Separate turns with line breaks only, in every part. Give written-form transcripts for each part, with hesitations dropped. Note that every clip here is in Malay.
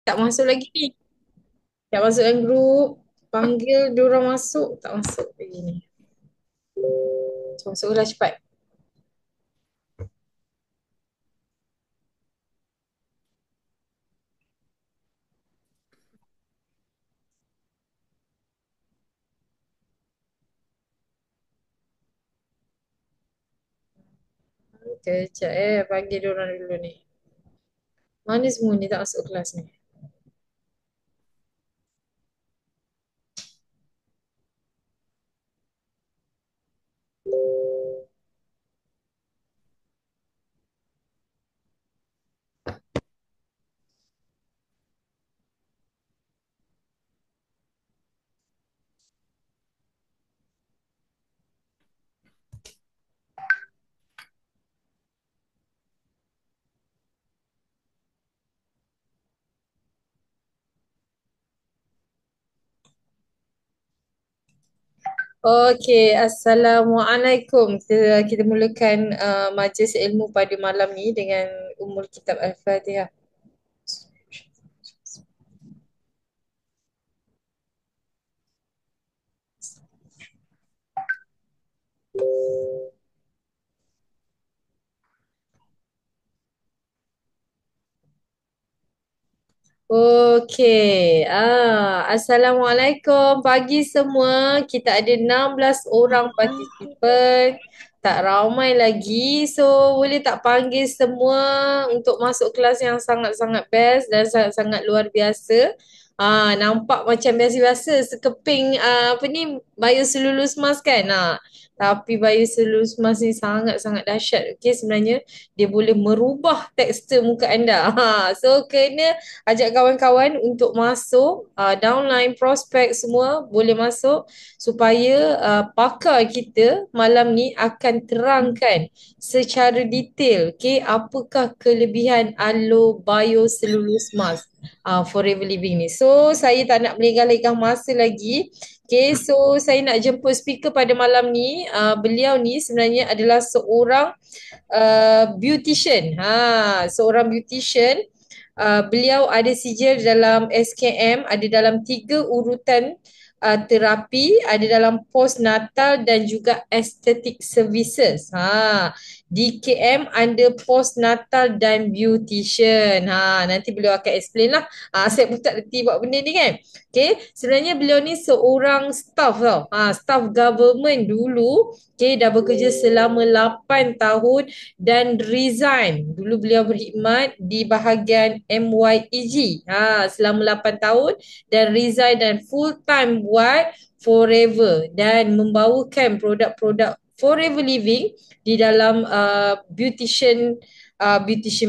Tak masuk lagi ni. Tak masuk dalam grup. Panggil diorang masuk. Tak masuk lagi ni. Masuklah cepat. Kejap panggil diorang dulu ni. Mana semua ni tak masuk kelas ni? Okey, Assalamualaikum. Kita mulakan majlis ilmu pada malam ni dengan Ummul Kitab Al-Fatihah. Okey. Assalamualaikum pagi semua. Kita ada 16 orang partisipan. Tak ramai lagi. So, boleh tak panggil semua untuk masuk kelas yang sangat-sangat best dan sangat-sangat luar biasa. Nampak macam biasa-biasa sekeping apa ni Bioselulus Mas kan. Tapi Bioselulus Mas ni sangat-sangat dahsyat. Okey, sebenarnya dia boleh merubah tekstur muka anda. So kena ajak kawan-kawan untuk masuk, downline, prospek semua boleh masuk supaya pakar kita malam ni akan terangkan secara detail, okay, apakah kelebihan Aloe Bioselulus Mask Forever Living ni. So saya tak nak melengah-lengah masa lagi. Okay, so saya nak jemput speaker pada malam ni. Beliau ni sebenarnya adalah seorang beautician. Seorang beautician. Beliau ada sijil dalam SKM, ada dalam 3 urutan terapi, ada dalam postnatal dan juga aesthetic services. DKM under postnatal dan beautician. Nanti beliau akan explain lah. Saya pun tak reti buat benda ni kan. Okay, sebenarnya beliau ni seorang staff tau. Staff government dulu. Okay, dah bekerja selama 8 tahun dan resign. Dulu beliau berkhidmat di bahagian MYEG selama 8 tahun dan resign dan full time buat Forever dan membawakan produk-produk Forever Living di dalam beautician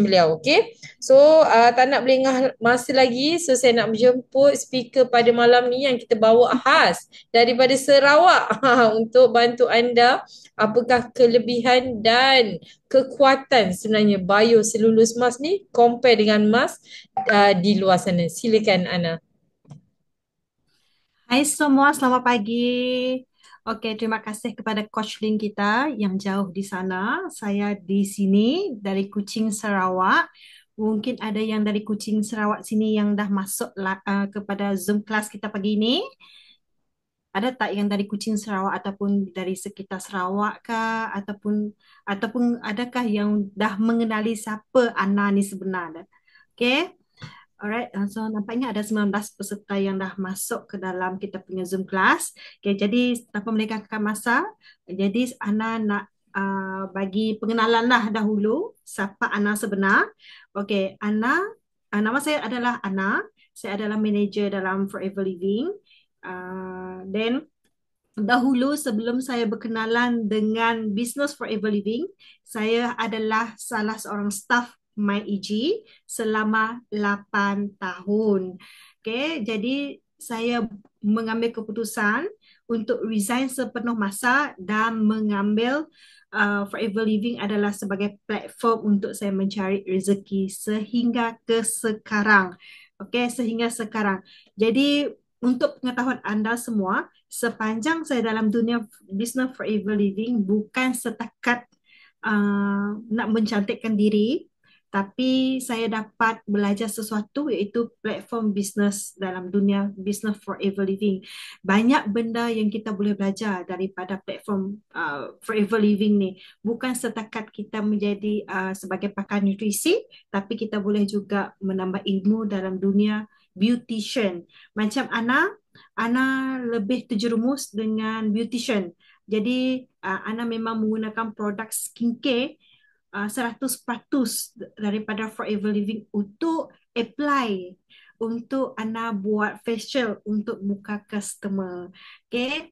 beliau. Okay, so tak nak melengah masa lagi, so saya nak menjemput speaker pada malam ni yang kita bawa khas daripada Sarawak untuk bantu anda apakah kelebihan dan kekuatan sebenarnya Bioselulus Mask ni compare dengan mask di luar sana. Silakan Ana.
Hai semua, selamat pagi. Okey, terima kasih kepada Coach Lin kita yang jauh di sana. Saya di sini dari Kuching, Sarawak. Mungkin ada yang dari Kuching, Sarawak sini yang dah masuk kepada Zoom kelas kita pagi ini. Ada tak yang dari Kuching, Sarawak ataupun dari sekitar Sarawak kah? Ataupun adakah yang dah mengenali siapa Ana ni sebenarnya? Okey. Alright, so nampaknya ada 19 peserta yang dah masuk ke dalam kita punya Zoom class. Okay, jadi tanpa melengahkan masa, jadi Ana nak bagi pengenalan lah dahulu siapa Ana sebenar. Okay, nama saya adalah Ana. Saya adalah manager dalam Forever Living. Then dahulu sebelum saya berkenalan dengan Business Forever Living, saya adalah salah seorang staff MyEG selama 8 tahun. Okay, jadi saya mengambil keputusan untuk resign sepenuh masa dan mengambil Forever Living adalah sebagai platform untuk saya mencari rezeki sehingga ke sekarang. Okay, sehingga sekarang. Jadi untuk pengetahuan anda semua, sepanjang saya dalam dunia business forever living bukan setakat nak mencantikkan diri, Tapi saya dapat belajar sesuatu iaitu platform bisnes dalam dunia business forever living. Banyak benda yang kita boleh belajar daripada platform forever living ni. Bukan setakat kita menjadi sebagai pakar nutrisi, tapi kita boleh juga menambah ilmu dalam dunia beautician. Macam Ana lebih terjerumus dengan beautician. Jadi Ana memang menggunakan produk skincare 100% daripada Forever Living untuk apply untuk Ana buat facial untuk muka customer. Okay.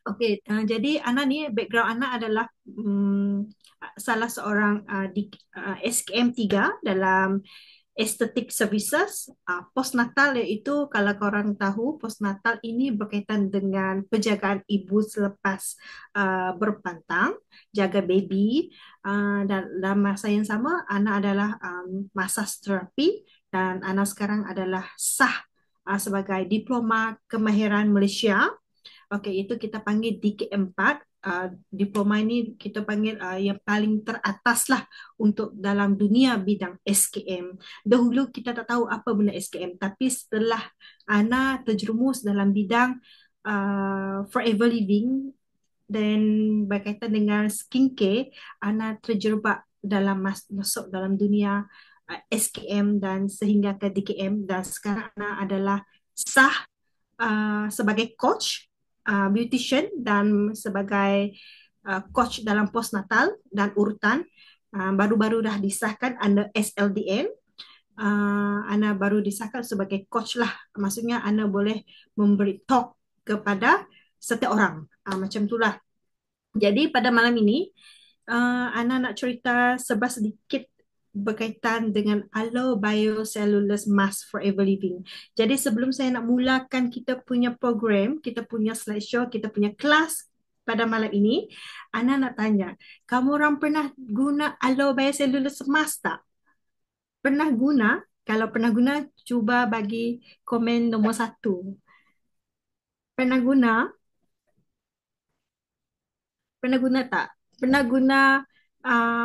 Okay, jadi Ana ni background Ana adalah salah seorang di SKM 3 dalam Aesthetic Services. Postnatal iaitu kalau korang tahu postnatal ini berkaitan dengan penjagaan ibu selepas berpantang, jaga baby. Dan dalam masa yang sama Ana adalah massage terapi dan Ana sekarang adalah sah sebagai diploma kemahiran Malaysia. Okey, itu kita panggil DK4. Diploma ini kita panggil yang paling teratas lah untuk dalam dunia bidang SKM. Dahulu kita tak tahu apa benda SKM, tapi setelah Ana terjerumus dalam bidang Forever Living dan berkaitan dengan skincare, Ana terjerubak dalam masuk dalam dunia SKM dan sehingga ke DKM dan sekarang Ana adalah sah sebagai coach, beautician dan sebagai coach dalam postnatal dan urutan. Baru-baru dah disahkan under SLDN. Ana baru disahkan sebagai coach lah. Maksudnya Ana boleh memberi talk kepada setiap orang. Macam itulah. Jadi pada malam ini, Ana nak cerita sedikit berkaitan dengan Aloe Biocellulose Mask Forever Living. Jadi sebelum saya nak mulakan kita punya program, kita punya slideshow, kita punya kelas pada malam ini, Ana nak tanya, kamu orang pernah guna Aloe Biocellulose Mask tak? Pernah guna? Kalau pernah guna, cuba bagi komen nombor 1. Pernah guna? Pernah guna tak? Pernah guna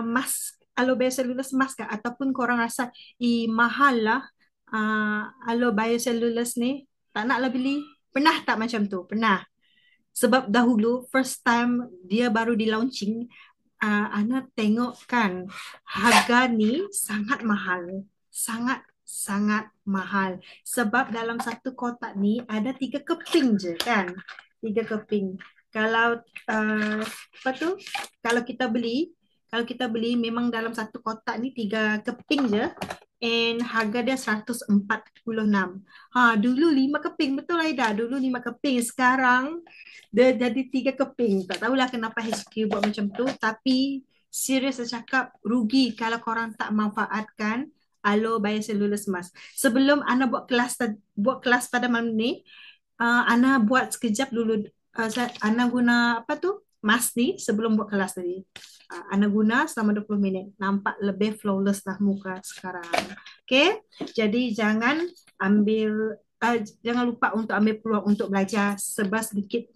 mask aloe biocellulose mask tak? Ataupun korang rasa mahal lah aloe biocellulose ni, tak nak lah beli? Pernah tak macam tu? Pernah. Sebab dahulu first time dia baru di launching, Ana tengok kan harga ni sangat mahal. Sangat mahal. Sebab dalam satu kotak ni ada 3 keping je kan. 3 keping. Kalau apa tu? Kalau kita beli, memang dalam satu kotak ni 3 keping je. And harga dia 146. Dulu 5 keping. Betul Aida? Dulu 5 keping. Sekarang dia jadi 3 keping. Tak tahulah kenapa HQ buat macam tu. Tapi serius saya cakap rugi kalau korang tak manfaatkan Aloe Biocellulose Mask. Sebelum Ana buat kelas pada malam ni, Ana buat sekejap dulu. Ana guna apa tu? Mask ni sebelum buat kelas tadi. Ana guna selama 20 minit. Nampak lebih flawless lah muka sekarang. Okay? Jadi jangan lupa untuk ambil peluang untuk belajar sedikit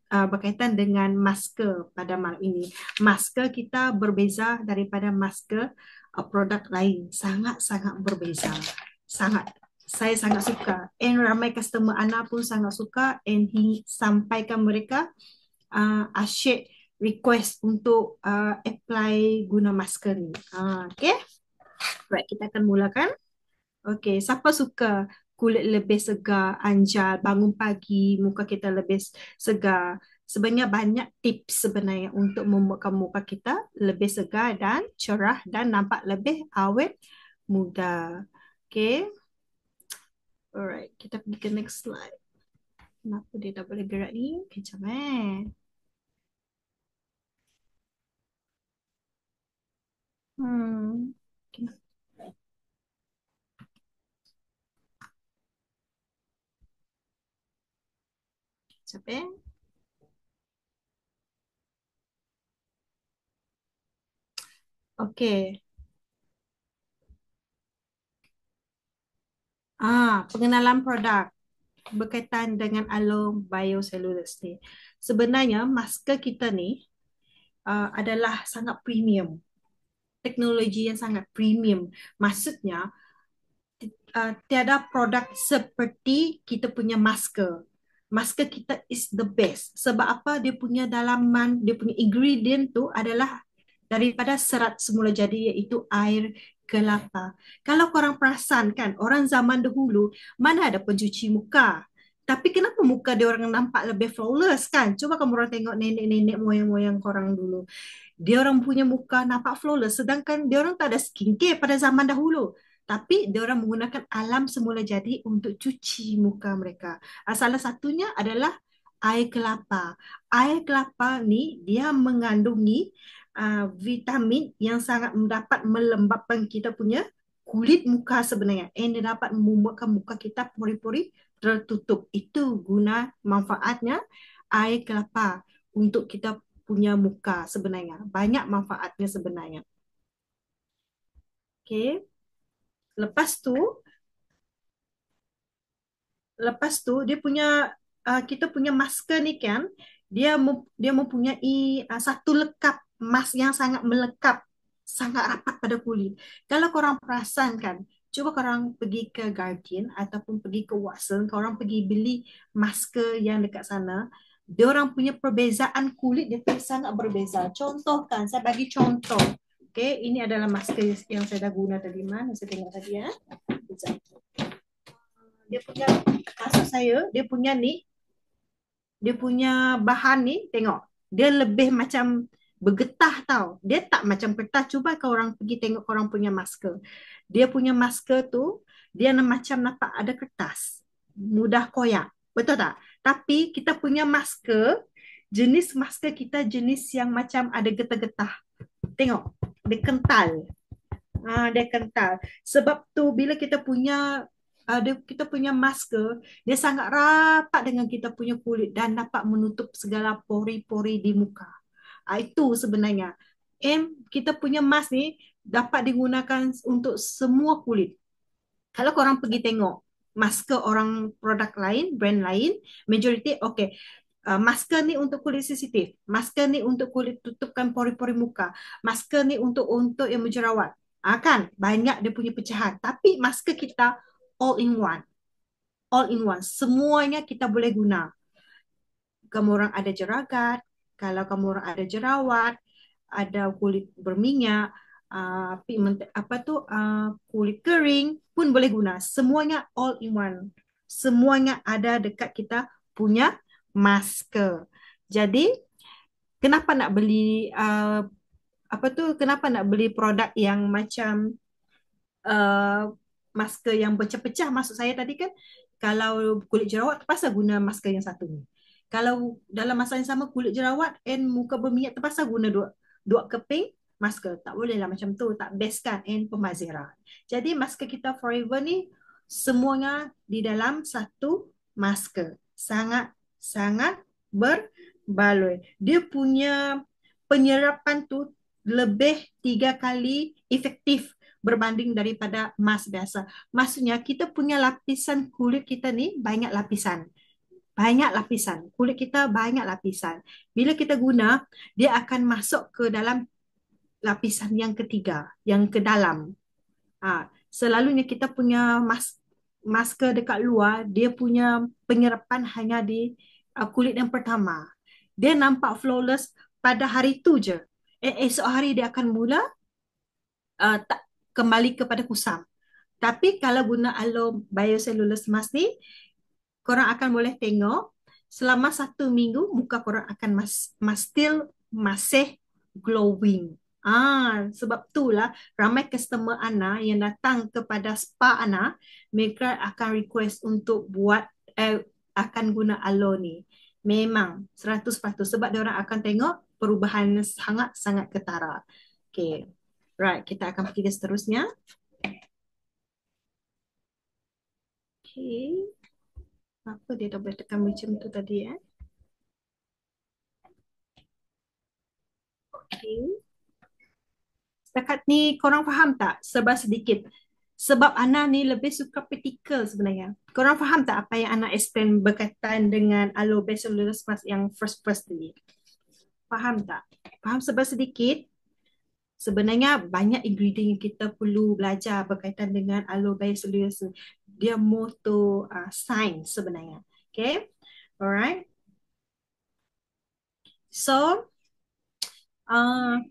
berkaitan dengan masker pada malam ini. Masker kita berbeza daripada masker produk lain. Sangat-sangat berbeza. Saya sangat suka. And ramai customer Ana pun sangat suka. And sampaikan mereka asyik request untuk apply guna masker ni. Okay. Right, kita akan mulakan. Okay, siapa suka kulit lebih segar, anjal, bangun pagi, muka kita lebih segar. Sebenarnya banyak tips sebenarnya untuk membuatkan muka kita lebih segar dan cerah dan nampak lebih awet muda. Okay. Alright, kita pergi ke next slide. Kenapa dia tak boleh gerak ni? Kejap Okay. Kejap Okay. Pengenalan produk berkaitan dengan Aloe Biocellulose ni. Sebenarnya masker kita ni adalah sangat premium. teknologi yang sangat premium. Maksudnya tiada produk seperti kita punya masker. Masker kita is the best. Sebab apa? Dia punya dalaman, dia punya ingredient tu adalah daripada serat semula jadi, iaitu air kelapa. Kalau korang perasan kan, orang zaman dahulu mana ada pencuci muka. Tapi kenapa muka dia orang nampak lebih flawless kan? Coba kamu orang tengok nenek-nenek moyang-moyang korang dulu. Dia orang punya muka nampak flawless, sedangkan dia orang tak ada skincare pada zaman dahulu. Tapi dia orang menggunakan alam semula jadi untuk cuci muka mereka. Salah satunya adalah air kelapa. Air kelapa ni dia mengandungi vitamin yang sangat dapat melembabkan kita punya kulit muka sebenarnya. And dia dapat membuatkan muka kita pori-pori tertutup. Itu guna manfaatnya air kelapa untuk kita punya muka sebenarnya. Banyak manfaatnya sebenarnya. Okay. Lepas tu, dia punya kita punya masker ni kan, dia mempunyai satu lekap mask yang sangat melekat, sangat rapat pada kulit. Kalau korang perasan kan, cuba korang pergi ke Guardian ataupun pergi ke Watson, korang pergi beli masker yang dekat sana, dia orang punya perbezaan kulit dia tu sangat berbeza. Contoh kan, saya bagi contoh. Okay, ini adalah masker yang saya dah guna tadi. Mana saya tengok tadi ya. Sekejap. Dia punya maksud saya dia punya ni, dia punya bahan ni tengok dia lebih macam bergetah tau, dia tak macam kertas. Cuba kau orang pergi tengok korang punya masker, dia punya masker tu dia macam nampak ada kertas, mudah koyak, betul tak? Tapi kita punya masker, jenis masker kita jenis yang macam ada getah-getah, tengok dia kental. Dia kental. Sebab tu bila kita punya masker, dia sangat rapat dengan kita punya kulit dan dapat menutup segala pori-pori di muka. Itu sebenarnya. Kita punya mask ni dapat digunakan untuk semua kulit. Kalau korang pergi tengok masker orang produk lain, brand lain, majority, okay, masker ni untuk kulit sensitif, masker ni untuk kulit tutupkan pori-pori muka, masker ni untuk yang berjerawat. Kan banyak dia punya pecahan. Tapi masker kita all in one. All in one. Semuanya kita boleh guna. Kamu orang ada jeragat, kalau kamu orang ada jerawat, ada kulit berminyak, pigment apa tu, kulit kering pun boleh guna. Semuanya all in one. Semuanya ada dekat kita punya masker. Jadi kenapa nak beli kenapa nak beli produk yang macam uh, masker yang pecah-pecah? Maksud saya tadi kan, kalau kulit jerawat terpaksa guna masker yang satu ni. Kalau dalam masa yang sama kulit jerawat and muka berminyak, terpaksa guna dua keping masker. Tak boleh lah macam tu, tak best kan, and pemazirah. Jadi masker kita Forever ni semuanya di dalam satu masker. Sangat berbaloi. Dia punya penyerapan tu lebih 3 kali efektif berbanding daripada mask biasa. Maksudnya kita punya lapisan kulit kita ni banyak lapisan. Banyak lapisan. Kulit kita banyak lapisan. Bila kita guna, dia akan masuk ke dalam lapisan yang ketiga, yang ke dalam. Selalunya kita punya masker dekat luar, dia punya penyerapan hanya di kulit yang pertama. Dia nampak flawless pada hari tu je. Esok hari dia akan mula tak kembali kepada kusam. Tapi kalau guna aloe biocellulose mask ni, korang akan boleh tengok selama 1 minggu muka korang akan still masih glowing. Sebab itulah ramai customer Ana yang datang kepada spa Ana, mereka akan request untuk buat akan guna aloe ni. Memang 100% sebab dia orang akan tengok perubahan sangat-sangat ketara. Okay. Right, kita akan pergi ke seterusnya. Okay. Apa dia dah boleh tekan macam tu tadi Okay. Setakat ni korang faham tak? Sebab sedikit. Sebab Ana ni lebih suka praktikal sebenarnya. Korang faham tak apa yang Ana explain berkaitan dengan aloe biocellulose mask yang first tadi? Faham tak? Faham sebab sedikit? Sebenarnya banyak ingredient yang kita perlu belajar berkaitan dengan aloe vera cellulose. Dia more to science sebenarnya. Okay, alright. So, uh,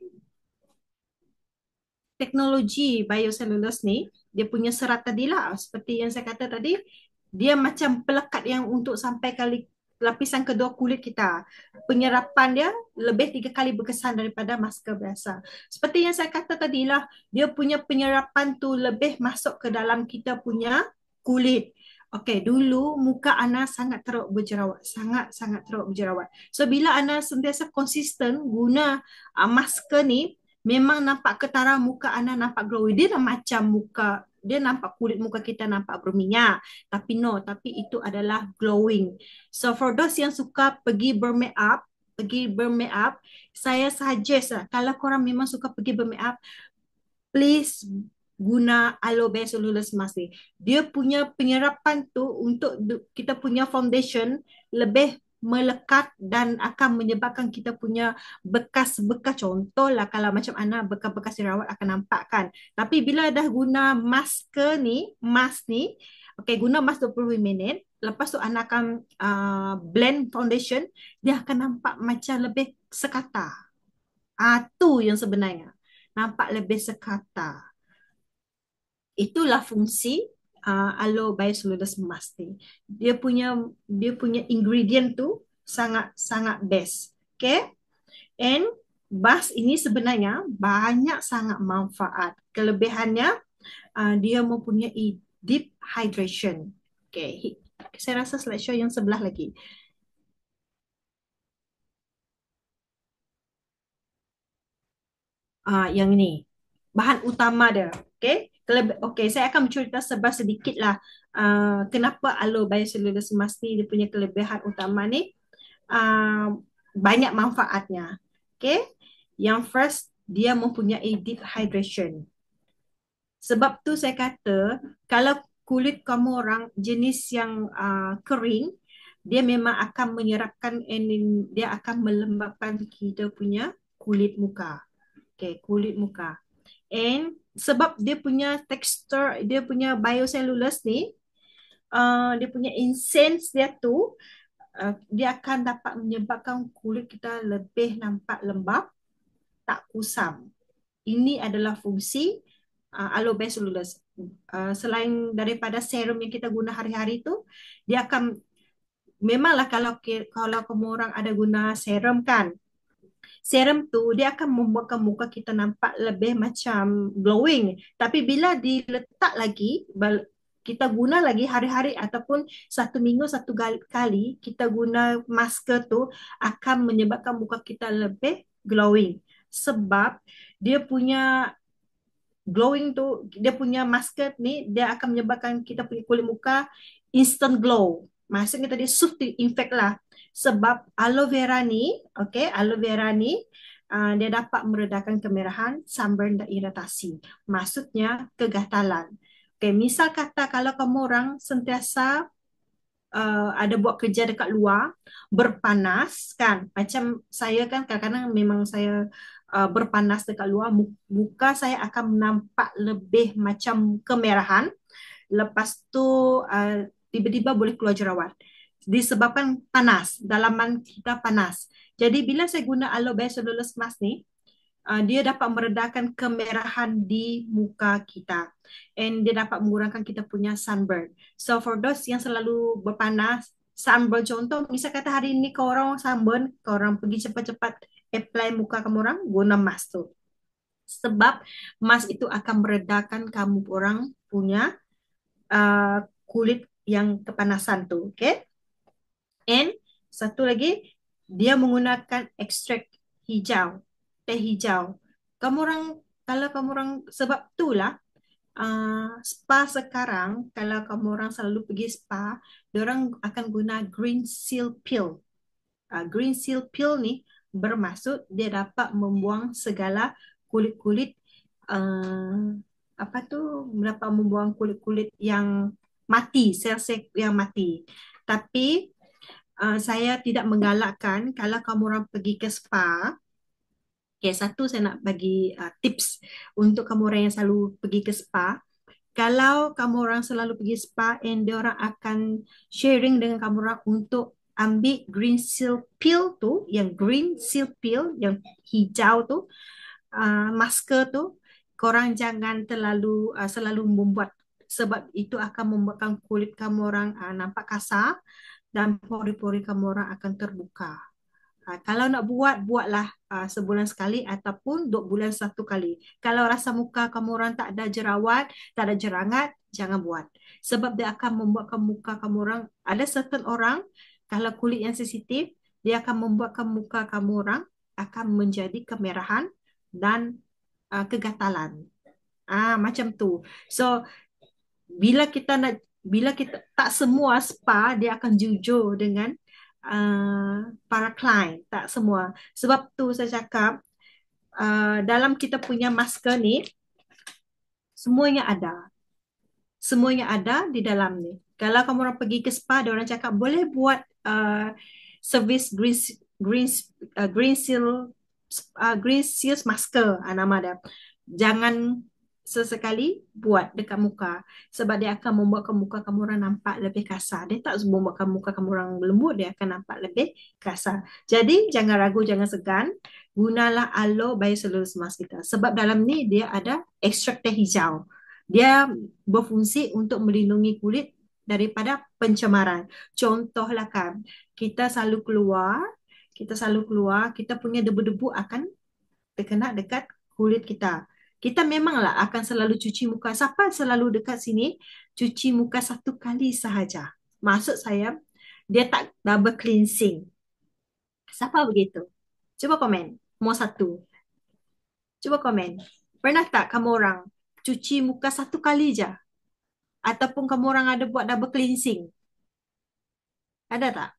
teknologi biocellulose ni, dia punya serat tadi lah, seperti yang saya kata tadi, dia macam pelekat yang untuk sampai kali lapisan kedua kulit kita. Penyerapan dia lebih 3 kali berkesan daripada masker biasa. Seperti yang saya kata tadi lah, dia punya penyerapan tu lebih masuk ke dalam kita punya kulit. Okey, dulu muka Ana sangat teruk berjerawat, sangat-sangat teruk berjerawat. So bila Ana sentiasa konsisten guna masker ni, memang nampak ketara muka Ana nampak glowy. Dia dah macam muka, dia nampak kulit muka kita nampak berminyak. Tapi no, tapi itu adalah glowing. So for those yang suka pergi bermake up, saya suggest lah, kalau korang memang suka pergi bermake up, please guna aloe vera cellulose mask ni. Dia punya penyerapan tu untuk kita punya foundation lebih melekat dan akan menyebabkan kita punya bekas-bekas, contohlah kalau macam Ana bekas-bekas jerawat akan nampak kan. Tapi bila dah guna mask ni, okay, guna mask 20 minit, lepas tu Ana akan blend foundation, dia akan nampak macam lebih sekata. Tu yang sebenarnya. Nampak lebih sekata. Itulah fungsi aloe biocellulose mask ni. Dia punya ingredient tu sangat sangat best. Okay? And mask ini sebenarnya banyak sangat manfaat. Kelebihannya dia mempunyai deep hydration. Okay. Saya rasa slideshow yang sebelah lagi. Yang ini bahan utama dia. Okay, okay, saya akan bercerita sedikit lah kenapa aloe biocellulose mask ni dia punya kelebihan utama ni banyak manfaatnya. Okay, yang first dia mempunyai deep hydration. Sebab tu saya kata kalau kulit kamu orang jenis yang kering, dia memang akan menyerapkan dia akan melembabkan kita punya kulit muka. Okay, kulit muka. And sebab dia punya tekstur, dia punya biocellulose ni, dia punya essence dia tu, dia akan dapat menyebabkan kulit kita lebih nampak lembap, tak kusam. Ini adalah fungsi aloe vera cellulose. Selain daripada serum yang kita guna hari-hari tu, dia akan memanglah kalau kamu orang ada guna serum kan, serum tu dia akan membuatkan muka kita nampak lebih macam glowing. Tapi bila diletak lagi, kita guna lagi hari-hari ataupun 1 minggu satu kali kita guna masker tu akan menyebabkan muka kita lebih glowing. Sebab dia punya glowing tu, dia punya masker ni dia akan menyebabkan kita punya kulit muka instant glow. Maksudnya tadi soothing effect lah. Sebab aloe vera ni, okay, aloe vera ni dia dapat meredakan kemerahan, sunburn dan iritasi. Maksudnya kegatalan. Okay, misal kata kalau kamu orang sentiasa ada buat kerja dekat luar, berpanas kan. Macam saya kan kadang-kadang memang saya berpanas dekat luar, muka saya akan nampak lebih macam kemerahan. Lepas tu tiba-tiba boleh keluar jerawat. Disebabkan panas, dalaman kita panas. Jadi bila saya guna aloe vera cellulose mask ni, dia dapat meredakan kemerahan di muka kita. And dia dapat mengurangkan kita punya sunburn. So for those yang selalu berpanas, sunburn contoh, misal kata hari ini kau orang sunburn, kau orang pergi cepat-cepat apply muka kamu orang, guna mask tu. Sebab mask itu akan meredakan kamu orang punya kulit yang kepanasan tu. Okay? And satu lagi, dia menggunakan ekstrak hijau, teh hijau. Kamu orang, kalau kamu orang, sebab itulah spa sekarang, kalau kamu orang selalu pergi spa, diorang akan guna green seal peel. Green seal peel ni bermaksud dia dapat membuang segala kulit-kulit apa tu, dapat membuang kulit-kulit yang mati, sel-sel yang mati. Tapi saya tidak menggalakkan kalau kamu orang pergi ke spa, Okay, satu saya nak bagi tips untuk kamu orang yang selalu pergi ke spa. Kalau kamu orang selalu pergi spa and dia orang akan sharing dengan kamu orang untuk ambil green seal peel tu, yang green seal peel yang hijau tu, masker tu, korang jangan terlalu selalu membuat, sebab itu akan membuatkan kulit kamu orang nampak kasar dan pori-pori kamu orang akan terbuka. Kalau nak buat, buatlah sebulan sekali ataupun 2 bulan satu kali. Kalau rasa muka kamu orang tak ada jerawat, tak ada jerangat, jangan buat. Sebab dia akan membuatkan muka kamu orang, ada certain orang, kalau kulit yang sensitif, dia akan membuatkan muka kamu orang akan menjadi kemerahan dan kegatalan. Macam tu. So, bila kita tak semua spa dia akan jujur dengan para client, tak semua. Sebab tu saya cakap dalam kita punya masker ni semuanya ada. Semuanya ada di dalam ni. Kalau kamu orang pergi ke spa, dia orang cakap boleh buat service green green seal green seals masker, nama dia. Jangan sesekali buat dekat muka sebab dia akan membuatkan muka kamu orang nampak lebih kasar. Dia tak membuatkan muka kamu orang lembut, dia akan nampak lebih kasar. Jadi jangan ragu, jangan segan, gunalah Aloe Biocellulose Mask kita sebab dalam ni dia ada ekstrak teh hijau. Dia berfungsi untuk melindungi kulit daripada pencemaran. Contohlah kan, kita punya debu-debu akan terkena dekat kulit kita. Kita memanglah akan selalu cuci muka. Siapa selalu dekat sini cuci muka satu kali sahaja? Maksud saya, dia tak double cleansing. Siapa begitu? Cuba komen. Mau satu. Cuba komen. Pernah tak kamu orang cuci muka satu kali je? Ataupun kamu orang ada buat double cleansing? Ada tak?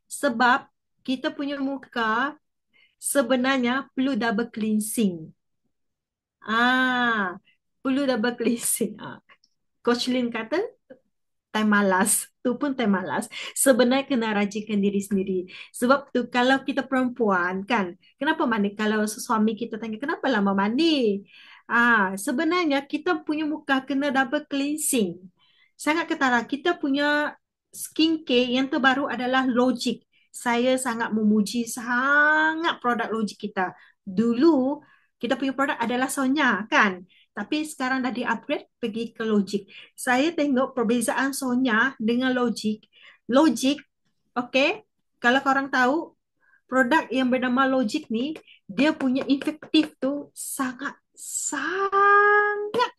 Sebab kita punya muka sebenarnya perlu double cleansing. Perlu double cleansing. Coach Lin kata time malas. Tu pun time malas. Sebenarnya kena rajinkan diri sendiri. Sebab tu kalau kita perempuan kan, kenapa mandi? Kalau suami kita tanya, kenapa lama mandi? Sebenarnya kita punya muka kena double cleansing. Sangat ketara. Kita punya skincare yang terbaru adalah Logic. Saya sangat memuji sangat produk Logic kita. Dulu kita punya produk adalah Sonya kan. Tapi sekarang dah di-upgrade pergi ke Logic. Saya tengok perbezaan Sonya dengan Logic. Logic, okay, kalau korang tahu, produk yang bernama Logic ni, dia punya efektif tu sangat, sangat,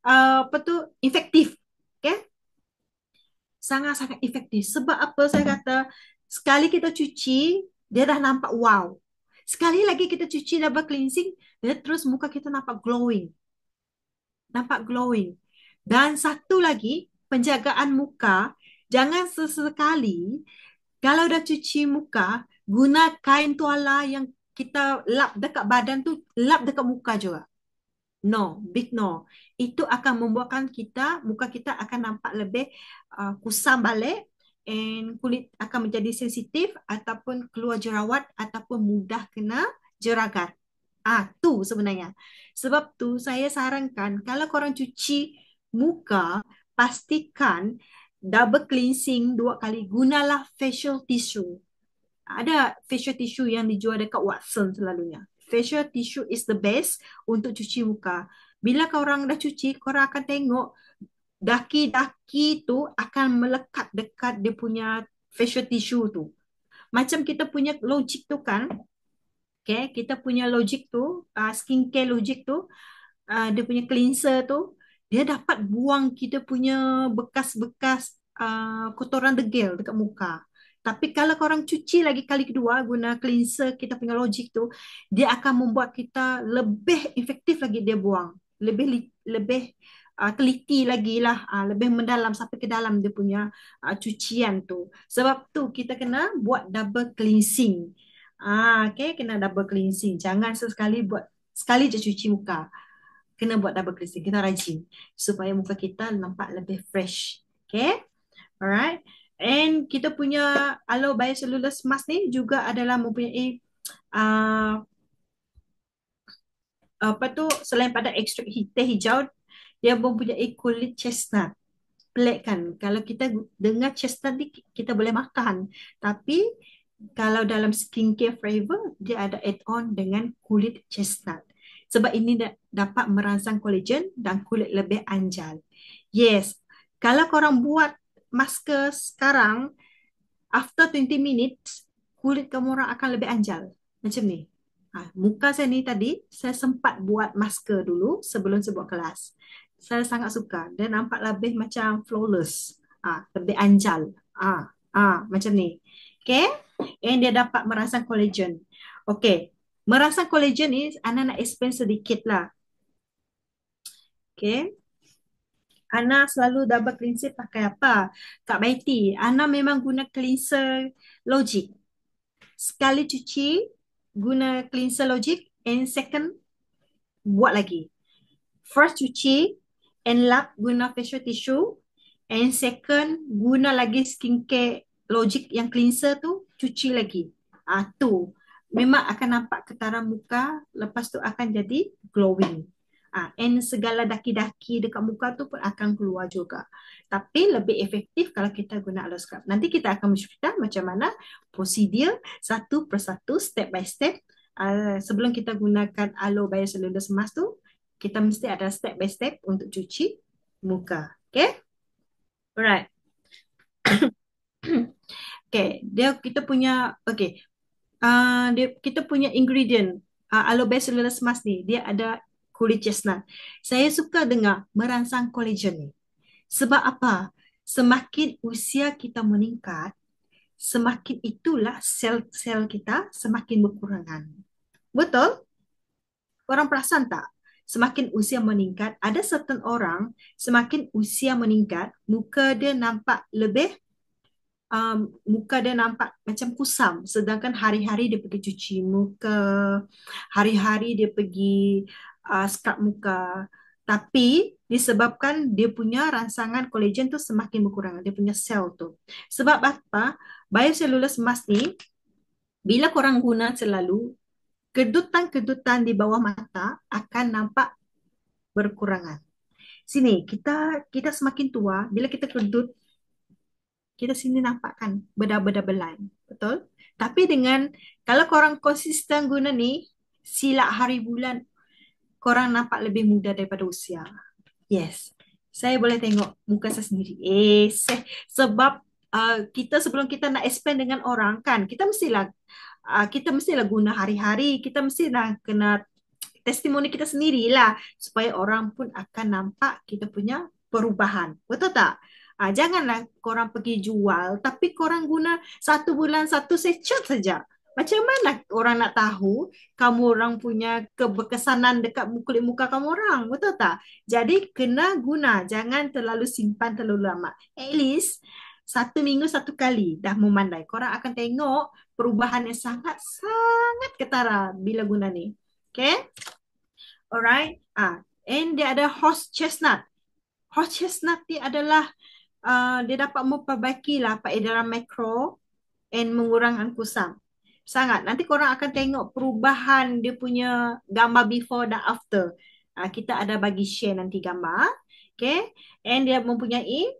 apa tu, efektif. Okay? Sangat-sangat efektif. Sebab apa saya kata, sekali kita cuci, dia dah nampak wow. Sekali lagi kita cuci double cleansing, dia terus muka kita nampak glowing. Nampak glowing. Dan satu lagi, penjagaan muka, jangan sesekali kalau dah cuci muka, guna kain tuala yang kita lap dekat badan tu, lap dekat muka juga. No, big no. Itu akan membuatkan muka kita akan nampak lebih kusam balik, and kulit akan menjadi sensitif ataupun keluar jerawat ataupun mudah kena jeragat. Tu sebenarnya. Sebab tu saya sarankan kalau korang cuci muka, pastikan double cleansing 2 kali. Gunalah facial tissue. Ada facial tissue yang dijual dekat Watson selalunya. Facial tissue is the best untuk cuci muka. Bila korang dah cuci, korang akan tengok daki-daki tu akan melekat dekat dia punya facial tissue tu. Macam kita punya Logic tu kan, okay, kita punya Logic tu, skincare Logic tu, dia punya cleanser tu, dia dapat buang kita punya bekas-bekas kotoran degil dekat muka. Tapi kalau korang cuci lagi kali kedua guna cleanser kita punya Logic tu, dia akan membuat kita lebih efektif lagi dia buang. Lebih teliti lagi lah, lebih mendalam sampai ke dalam dia punya cucian tu. Sebab tu kita kena buat double cleansing. Okay, kena double cleansing. Jangan sekali je cuci muka. Kena buat double cleansing. Kita rajin supaya muka kita nampak lebih fresh. Okay, alright. And kita punya Aloe Biocellulose Mask ni juga adalah mempunyai uh, apa tu, selain pada ekstrak teh hijau, dia mempunyai kulit chestnut. Pelik kan? Kalau kita dengar chestnut ni kita boleh makan. Tapi kalau dalam skincare flavor dia ada add on dengan kulit chestnut. Sebab ini dapat merangsang kolagen dan kulit lebih anjal. Yes. Kalau korang buat masker sekarang, after 20 minutes, kulit kamu orang akan lebih anjal. Macam ni. Muka saya ni tadi, saya sempat buat masker dulu sebelum saya buat kelas. Saya sangat suka. Dia nampak lebih macam flawless. Lebih anjal. Macam ni. Okay. And dia dapat merangsang kolagen. Okay. Merangsang kolagen ni, Ana nak explain sedikit lah. Okay. Ana selalu double cleanser pakai apa? Kak Baiti, Ana memang guna cleanser Logic. Sekali cuci, guna cleanser Logic, and second, buat lagi. First cuci, and lap guna facial tissue, and second, guna lagi skincare Logic yang cleanser tu, cuci lagi. Tu. Memang akan nampak ketaran muka, lepas tu akan jadi glowing. And segala daki-daki dekat muka tu pun akan keluar juga. Tapi lebih efektif kalau kita guna aloe scrub. Nanti kita akan mencerita macam mana prosedur satu persatu, step by step. Sebelum kita gunakan aloe biocellulose mask tu, kita mesti ada step by step untuk cuci muka. Okay? Alright. Okay, kita punya ingredient aloe biocellulose mask ni, dia ada kulit chestnut. Saya suka dengar merangsang kolagen ni. Sebab apa? Semakin usia kita meningkat, semakin itulah sel-sel kita semakin berkurangan. Betul? Orang perasan tak? Semakin usia meningkat, ada certain orang semakin usia meningkat, muka dia nampak macam kusam. Sedangkan hari-hari dia pergi cuci muka, hari-hari dia pergi scrub muka. Tapi disebabkan dia punya rangsangan kolagen tu semakin berkurang, dia punya sel tu. Sebab apa? Biocellulose mask ni, bila korang guna selalu, kedutan-kedutan di bawah mata akan nampak berkurangan. Sini, kita semakin tua, bila kita kedut, kita sini nampak kan beda-beda belai. Betul? Tapi kalau korang konsisten guna ni, silap hari bulan, korang nampak lebih muda daripada usia. Yes. Saya boleh tengok muka saya sendiri. Sebab kita sebelum kita nak explain dengan orang kan, kita mestilah guna hari-hari, kita mestilah kena testimoni kita sendirilah supaya orang pun akan nampak kita punya perubahan. Betul tak? Janganlah korang pergi jual tapi korang guna 1 bulan 1 sachet saja. Macam mana orang nak tahu kamu orang punya keberkesanan dekat kulit muka kamu orang? Betul tak? Jadi kena guna. Jangan terlalu simpan terlalu lama. At least 1 minggu 1 kali dah memandai. Korang akan tengok perubahan yang sangat-sangat ketara bila guna ni. Okay? Alright. And dia ada horse chestnut. Horse chestnut ni adalah dia dapat memperbaikilah peredaran makro and mengurangkan kusam. Sangat. Nanti korang akan tengok perubahan dia punya gambar before dan after. Kita ada bagi share nanti gambar. Okay. And dia mempunyai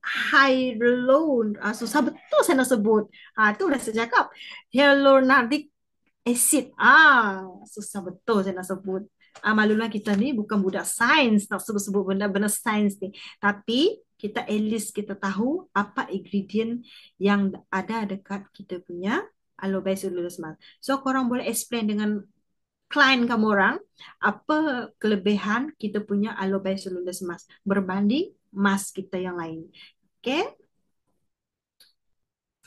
hyaluron. Susah betul saya nak sebut. Tu dah saya cakap. Hyaluronic acid. Susah betul saya nak sebut. Malulah kita ni bukan budak sains nak sebut-sebut benda-benda sains ni. Tapi kita at least kita tahu apa ingredient yang ada dekat kita punya aloe biocellulose mask. So korang boleh explain dengan klien kamu orang apa kelebihan kita punya aloe biocellulose mask berbanding mask kita yang lain. Okay?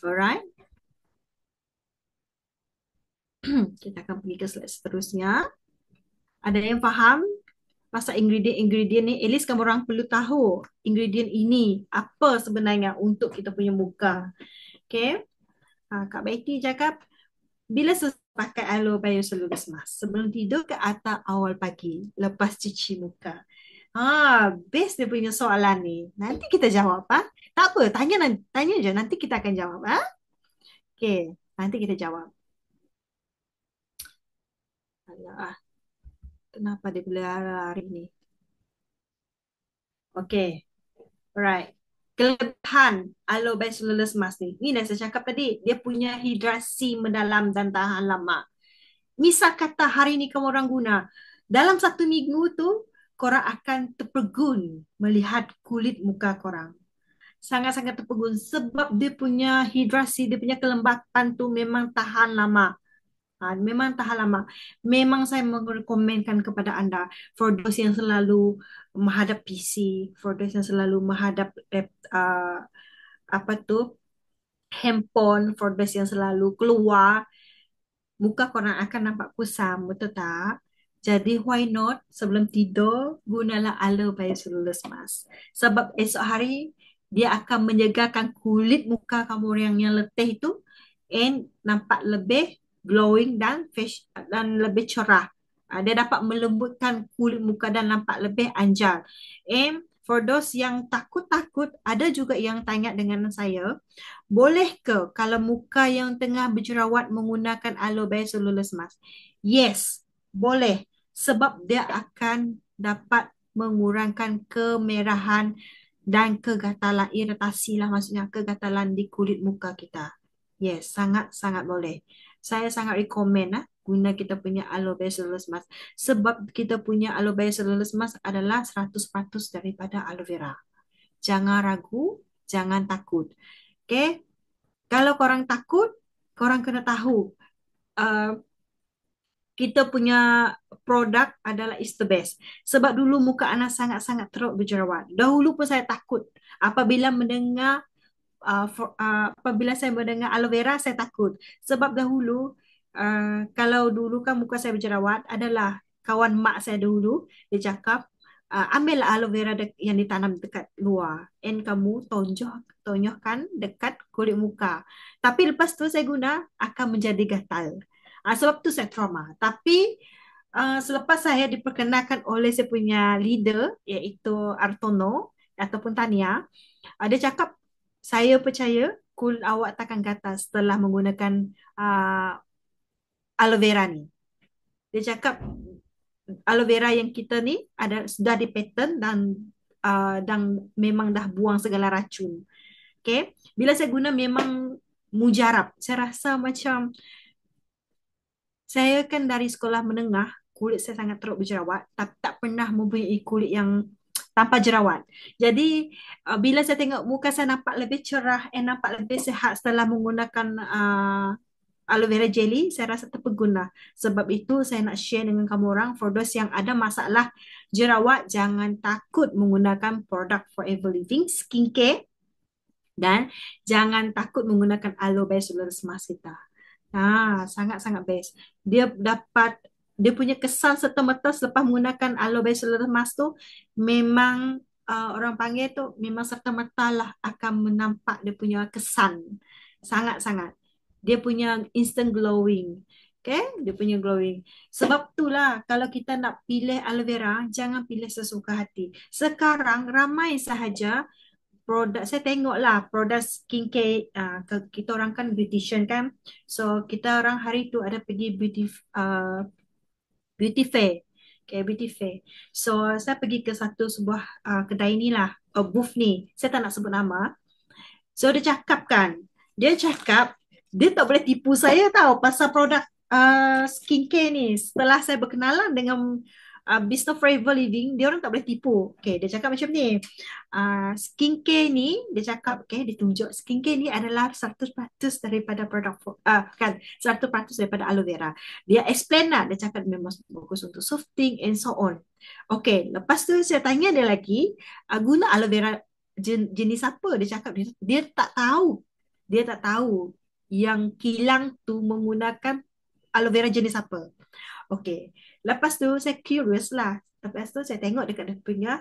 Alright. Kita akan pergi ke slide seterusnya. Ada yang faham pasal ingredient-ingredient ni? At least kamu orang perlu tahu ingredient ini apa sebenarnya untuk kita punya muka. Okay. Kak Baiti cakap, bila pakai aloe biocellulose mask? Sebelum tidur ke atau awal pagi? Lepas cuci muka? Best dia punya soalan ni. Nanti kita jawab. Tak apa, tanya je. Nanti kita akan jawab. Okay, nanti kita jawab. Alah, kenapa dia boleh lari ni? Okey, alright. Kelebihan aloe bacillus mask ni. Ni dah saya cakap tadi, dia punya hidrasi mendalam dan tahan lama. Misal kata hari ni kamu orang guna, dalam 1 minggu tu, korang akan terpegun melihat kulit muka korang. Sangat-sangat terpegun sebab dia punya hidrasi, dia punya kelembapan tu memang tahan lama. Memang tahan lama. Memang saya merekomenkan kepada anda for those yang selalu menghadap PC, for those yang selalu menghadap apa tu handphone, for those yang selalu keluar, muka korang akan nampak kusam, betul tak? Jadi why not sebelum tidur gunalah aloe bacillus mask. Sebab esok hari dia akan menyegarkan kulit muka kamu yang letih itu and nampak lebih glowing dan lebih cerah. Dia dapat melembutkan kulit muka dan nampak lebih anjar. And for those yang takut-takut, ada juga yang tanya dengan saya, boleh ke kalau muka yang tengah berjerawat menggunakan aloe bacillus mask? Yes, boleh. Sebab dia akan dapat mengurangkan kemerahan dan kegatalan, iritasi lah maksudnya, kegatalan di kulit muka kita. Yes, sangat-sangat boleh. Saya sangat recommend guna kita punya aloe bacillus mask. Sebab kita punya aloe bacillus mask adalah 100% daripada aloe vera. Jangan ragu, jangan takut. Okay? Kalau korang takut, korang kena tahu uh, kita punya produk adalah is the best. Sebab dulu muka anak sangat-sangat teruk berjerawat. Dahulu pun saya takut apabila mendengar apabila saya mendengar aloe vera saya takut. Sebab dahulu kalau dulu kan muka saya berjerawat adalah kawan mak saya dahulu dia cakap ambillah aloe vera yang ditanam dekat luar and kamu tonyohkan dekat kulit muka. Tapi lepas tu saya guna akan menjadi gatal. Sebab tu saya trauma. Tapi selepas saya diperkenalkan oleh saya punya leader iaitu Artono ataupun Tania, dia cakap saya percaya kulit awak takkan gatal setelah menggunakan aloe vera ni. Dia cakap aloe vera yang kita ni sudah di patent dan memang dah buang segala racun. Okay. Bila saya guna memang mujarab. Saya rasa macam saya kan dari sekolah menengah, kulit saya sangat teruk berjerawat, tapi tak pernah mempunyai kulit yang tanpa jerawat. Jadi bila saya tengok muka saya nampak lebih cerah dan nampak lebih sihat setelah menggunakan aloe vera jelly, saya rasa terpegun lah. Sebab itu saya nak share dengan kamu orang, for those yang ada masalah jerawat, jangan takut menggunakan produk Forever Living skincare dan jangan takut menggunakan aloe bacillus mask kita. Sangat-sangat best. Dia punya kesan serta-merta selepas menggunakan aloe bacillus mask tu memang orang panggil tu memang serta-merta lah akan menampak dia punya kesan. Sangat-sangat. Dia punya instant glowing. Okay? Dia punya glowing. Sebab itulah kalau kita nak pilih aloe vera, jangan pilih sesuka hati. Sekarang ramai sahaja produk, saya tengok lah produk skincare, kita orang kan beautician kan, so kita orang hari tu ada pergi beauty fair. Okay, beauty fair. So saya pergi ke satu sebuah kedai ni lah, booth ni, saya tak nak sebut nama. So dia cakap dia tak boleh tipu saya tahu pasal produk skincare ni. Setelah saya berkenalan dengan Business Forever Living, dia orang tak boleh tipu. Okay, dia cakap macam ni. Skincare ni, dia cakap, okay, dia tunjuk skincare ni adalah 100% daripada produk, kan, 100% daripada aloe vera. Dia explain lah, dia cakap memang bagus untuk softening and so on. Okay, lepas tu saya tanya dia lagi, guna aloe vera jenis apa? Dia cakap dia tak tahu. Dia tak tahu yang kilang tu menggunakan aloe vera jenis apa. Okay. Lepas tu saya curious lah. Lepas tu saya tengok dekat dia punya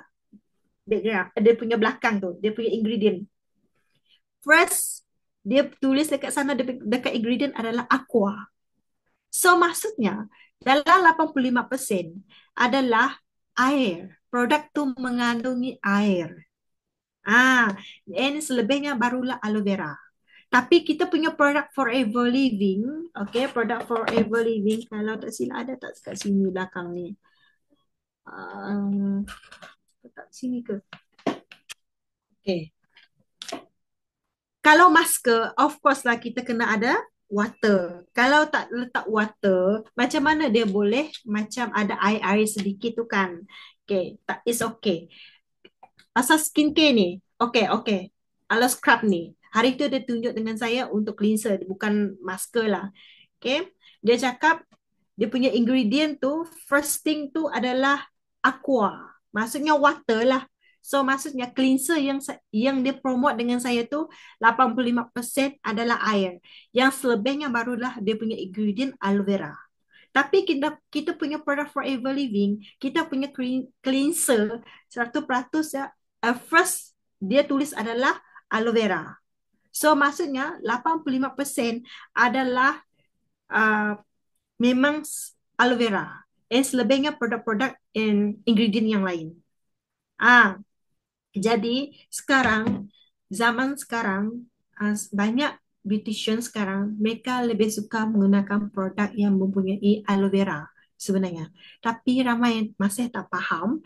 background, dia punya belakang tu, dia punya ingredient. First, dia tulis dekat sana dekat ingredient adalah aqua. So maksudnya dalam 85% adalah air. Produk tu mengandungi air. And selebihnya barulah aloe vera. Tapi kita punya produk Forever Living, okay, produk Forever Living, kalau tak silap ada tak kat sini belakang ni? Um, tak sini ke? Okay. Kalau masker, of course lah kita kena ada water. Kalau tak letak water, macam mana dia boleh macam ada air-air sedikit tu kan? Okay, tak, it's okay. Asal skincare ni, okay, okay. Kalau scrub ni, hari tu dia tunjuk dengan saya untuk cleanser, bukan masker lah. Okay, dia cakap dia punya ingredient tu, first thing tu adalah aqua. Maksudnya water lah. So maksudnya cleanser yang dia promote dengan saya tu 85% adalah air. Yang selebihnya barulah dia punya ingredient aloe vera. Tapi kita punya produk Forever Living, kita punya cleanser 100% ya, first dia tulis adalah aloe vera. So maksudnya 85% adalah uh, memang aloe vera. And selebihnya produk-produk and ingredient yang lain. Jadi sekarang, zaman sekarang, banyak beautician sekarang, mereka lebih suka menggunakan produk yang mempunyai aloe vera sebenarnya. Tapi ramai yang masih tak faham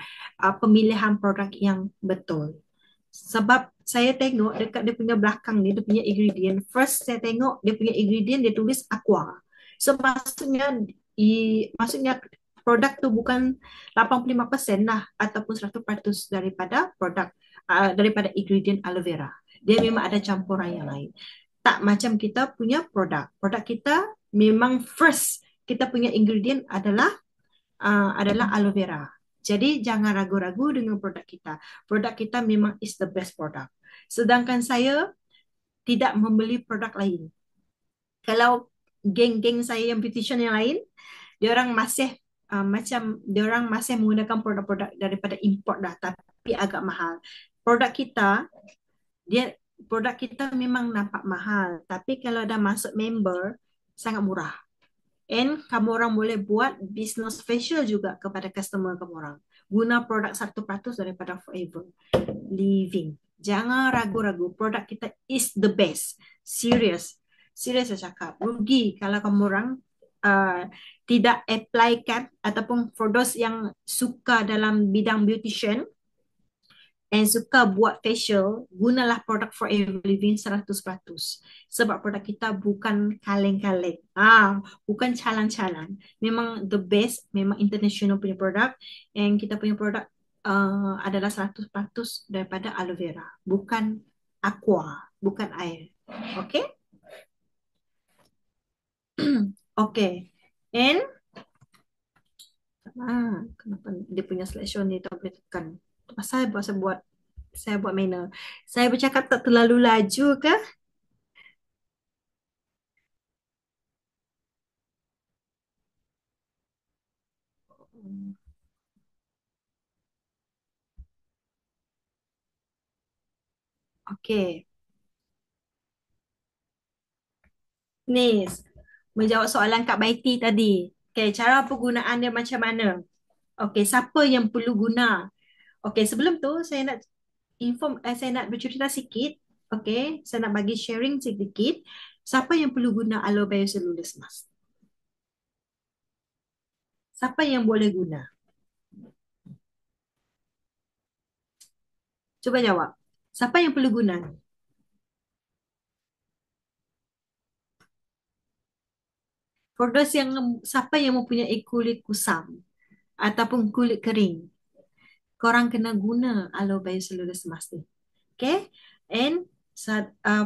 pemilihan produk yang betul. Sebab saya tengok dekat dia punya belakang ni, dia punya ingredient. First saya tengok dia punya ingredient, dia tulis aqua. So maksudnya produk tu bukan 85% lah ataupun 100% daripada produk daripada ingredient aloe vera. Dia memang ada campuran yang lain. Tak macam kita punya produk. Produk kita memang first kita punya ingredient adalah aloe vera. Jadi jangan ragu-ragu dengan produk kita. Produk kita memang is the best product. Sedangkan saya tidak membeli produk lain. Kalau geng-geng saya yang beautician yang lain, diorang masih diorang masih menggunakan produk-produk daripada import dah, tapi agak mahal. Produk kita, dia produk kita memang nampak mahal, tapi kalau dah masuk member, sangat murah. And kamu orang boleh buat business facial juga kepada customer kamu orang. Guna produk 100% daripada Forever Living. Jangan ragu-ragu. Produk kita is the best. Serious. Serious saya cakap. Rugi kalau kamu orang tidak apply kan ataupun for those yang suka dalam bidang beautician and suka buat facial, gunalah produk Forever Living 100%. Sebab produk kita bukan kaleng-kaleng. Bukan calang-calang. Memang the best, memang international punya produk. And kita punya produk adalah 100% daripada aloe vera. Bukan aqua, bukan air. Okay? Okay. And kenapa dia punya slideshow ni tak boleh tekan? Pasal saya buat mana? Saya bercakap tak terlalu laju ke? Okey. Ni menjawab soalan Kak Baiti tadi. Okey, cara penggunaan dia macam mana? Okey, siapa yang perlu guna? Okey, sebelum tu saya nak bercerita sikit. Okey, saya nak bagi sharing sedikit. Siapa yang perlu guna Aloe Biocellulose Mask? Siapa yang boleh guna? Cuba jawab. Siapa yang perlu guna? For those siapa yang mempunyai kulit kusam ataupun kulit kering, korang kena guna Aloe Biocellulose Mask ni. Okay? And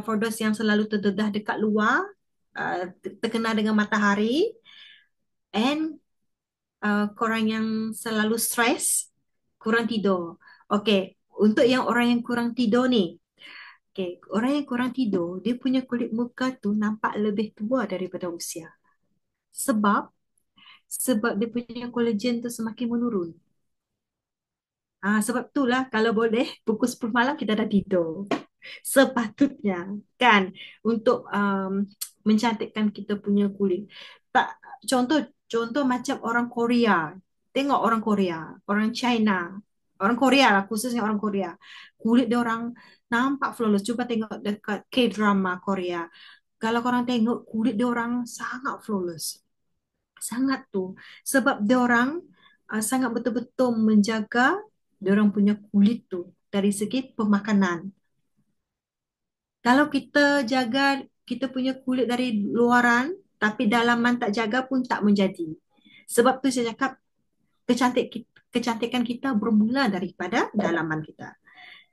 for those yang selalu terdedah dekat luar, terkena dengan matahari, and korang yang selalu stres, kurang tidur. Okay, untuk yang orang yang kurang tidur ni, okay, orang yang kurang tidur, dia punya kulit muka tu nampak lebih tua daripada usia. Sebab dia punya kolagen tu semakin menurun. Sebab itulah kalau boleh pukul 10 malam kita dah tidur. Sepatutnya kan untuk mencantikkan kita punya kulit. Tak contoh macam orang Korea. Tengok orang Korea, orang China. Orang Korea lah, khususnya orang Korea. Kulit dia orang nampak flawless. Coba tengok dekat K-drama Korea. Kalau korang tengok kulit dia orang sangat flawless. Sangat tu. Sebab dia orang sangat betul-betul menjaga dia orang punya kulit tu dari segi pemakanan. Kalau kita jaga kita punya kulit dari luaran tapi dalaman tak jaga pun tak menjadi. Sebab tu saya cakap kecantikan kita bermula daripada dalaman kita.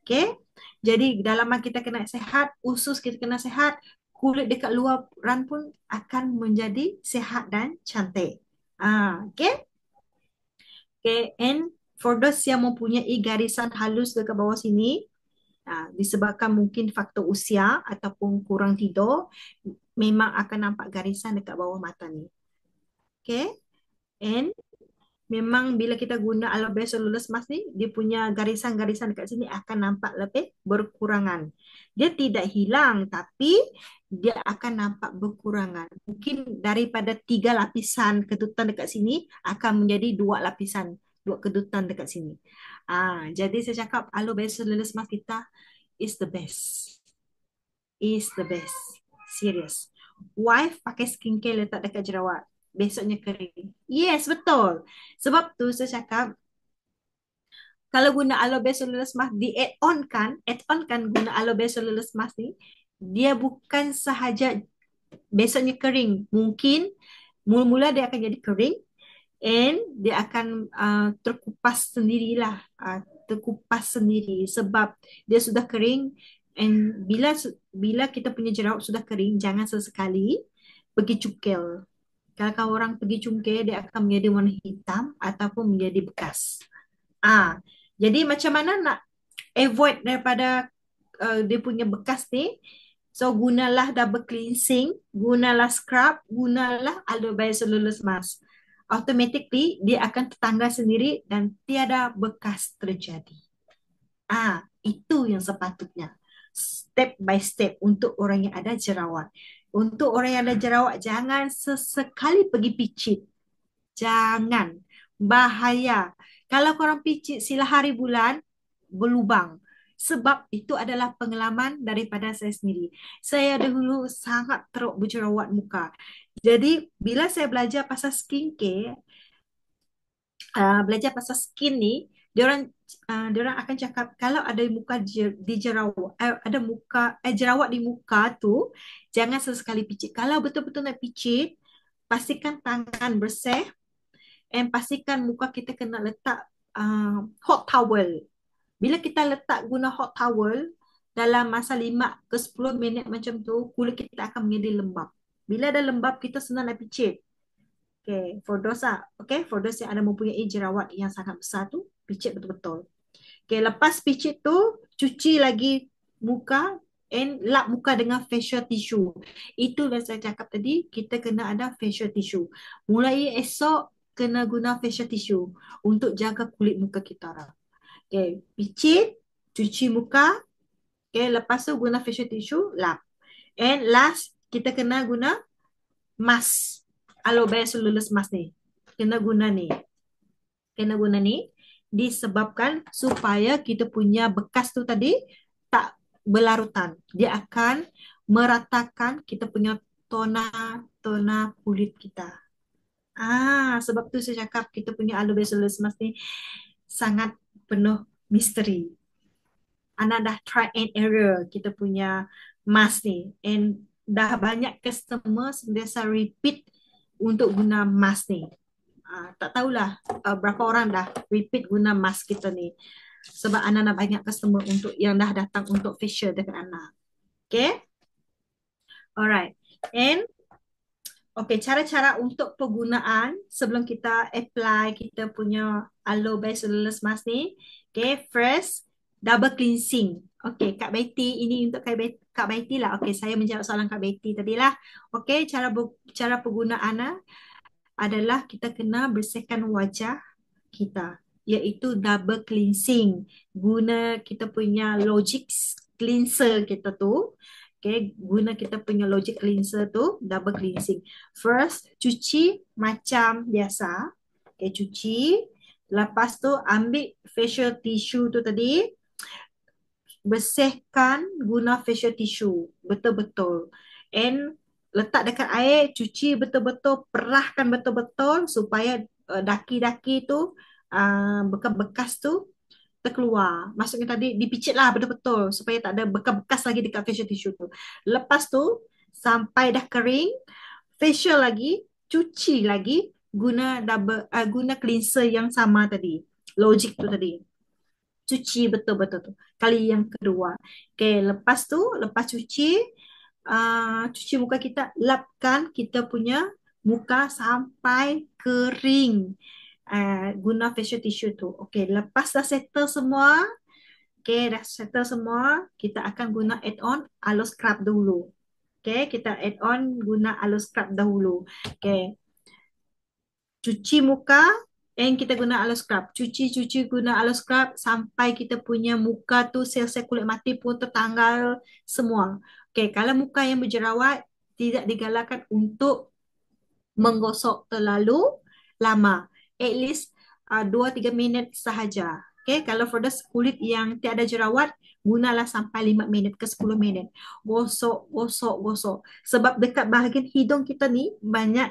Okay? Jadi dalaman kita kena sehat, usus kita kena sehat, kulit dekat luaran pun akan menjadi sehat dan cantik. Okay? Okay, and for those yang mempunyai garisan halus dekat bawah sini, disebabkan mungkin faktor usia ataupun kurang tidur, memang akan nampak garisan dekat bawah mata ni. Okay, and memang bila kita guna aloe vera cellulose mask ni, dia punya garisan-garisan dekat sini akan nampak lebih berkurangan. Dia tidak hilang, tapi dia akan nampak berkurangan. Mungkin daripada 3 lapisan kedutan dekat sini akan menjadi 2 lapisan, 2 kedutan dekat sini. Jadi saya cakap aloe vera cellulose mask kita is the best. Is the best. Serious. Wife pakai skincare letak dekat jerawat. Besoknya kering. Yes, betul. Sebab tu saya cakap, kalau guna aloe vera cellulose mask, di add on kan guna aloe vera cellulose mask ni, dia bukan sahaja besoknya kering. Mungkin mula-mula dia akan jadi kering and dia akan terkupas sendirilah. Terkupas sendiri sebab dia sudah kering, and bila kita punya jerawat sudah kering, jangan sesekali pergi cukil. Kalau orang pergi cungkir, dia akan menjadi warna hitam ataupun menjadi bekas. Jadi macam mana nak avoid daripada dia punya bekas ni? So gunalah double cleansing, gunalah scrub, gunalah aloe vera cellulose mask. Automatically dia akan tertanggal sendiri dan tiada bekas terjadi. Itu yang sepatutnya. Step by step untuk orang yang ada jerawat. Untuk orang yang ada jerawat, jangan sesekali pergi picit. Jangan. Bahaya. Kalau korang picit sila hari bulan, berlubang. Sebab itu adalah pengalaman daripada saya sendiri. Saya dahulu sangat teruk berjerawat muka. Jadi, bila saya belajar pasal skincare, belajar pasal skin ni, diorang akan cakap kalau ada muka di jerawat, ada jerawat di muka tu, jangan sesekali picit. Kalau betul-betul nak picit, pastikan tangan bersih, and pastikan muka kita kena letak hot towel. Bila kita letak guna hot towel dalam masa 5 ke 10 minit macam tu, kulit kita akan menjadi lembap. Bila dah lembap, kita senang nak picit. For those yang ada mempunyai jerawat yang sangat besar tu, picit betul-betul. Lepas picit tu, cuci lagi muka and lap muka dengan facial tissue. Itu yang saya cakap tadi, kita kena ada facial tissue. Mulai esok, kena guna facial tissue untuk jaga kulit muka kita orang. Picit, cuci muka, lepas tu guna facial tissue, lap. And last, kita kena guna mask, aloe vera cellulose mask ni. Kena guna ni disebabkan supaya kita punya bekas tu tadi tak berlarutan. Dia akan meratakan kita punya tona kulit kita. Sebab tu saya cakap kita punya aloe vera cellulose mask ni sangat penuh misteri. Anak dah try and error kita punya mask ni, and dah banyak customer sentiasa repeat untuk guna mask ni. Tak tahulah berapa orang dah repeat guna mask kita ni, sebab anak banyak customer untuk yang dah datang untuk facial dengan anak. Okay, alright. And cara-cara untuk penggunaan sebelum kita apply kita punya aloe vera cellulose mask ni. First, double cleansing. Kak Betty, ini untuk Kak Betty lah. Saya menjawab soalan Kak Betty tadi lah. Cara penggunaan adalah kita kena bersihkan wajah kita, iaitu double cleansing. Guna kita punya Logic cleanser kita tu. Guna kita punya Logic cleanser tu, double cleansing. First, cuci macam biasa. Cuci. Lepas tu ambil facial tissue tu tadi, bersihkan guna facial tissue betul-betul. And letak dekat air, cuci betul-betul, perahkan betul-betul supaya daki-daki tu, bekas-bekas tu terkeluar. Maksudnya tadi dipicit lah betul-betul supaya tak ada bekas-bekas lagi dekat facial tissue tu. Lepas tu sampai dah kering, facial lagi, cuci lagi guna cleanser yang sama tadi. Logic tu tadi. Cuci betul-betul tu. Kali yang kedua. Okay, lepas tu, lepas cuci muka kita, lapkan kita punya muka sampai kering. Guna facial tissue tu. Okay, lepas dah settle semua, okay, dah settle semua, kita akan guna add-on aloe scrub dulu. Okay, kita add on guna aloe scrub dahulu. Okay, cuci muka and kita guna aloe scrub. Cuci guna aloe scrub sampai kita punya muka tu sel-sel kulit mati pun tertanggal semua. Okay, kalau muka yang berjerawat tidak digalakkan untuk menggosok terlalu lama. At least 2-3 minit sahaja. Okay, kalau for the kulit yang tiada jerawat, gunalah sampai 5 minit ke 10 minit. Gosok, gosok, gosok. Sebab dekat bahagian hidung kita ni banyak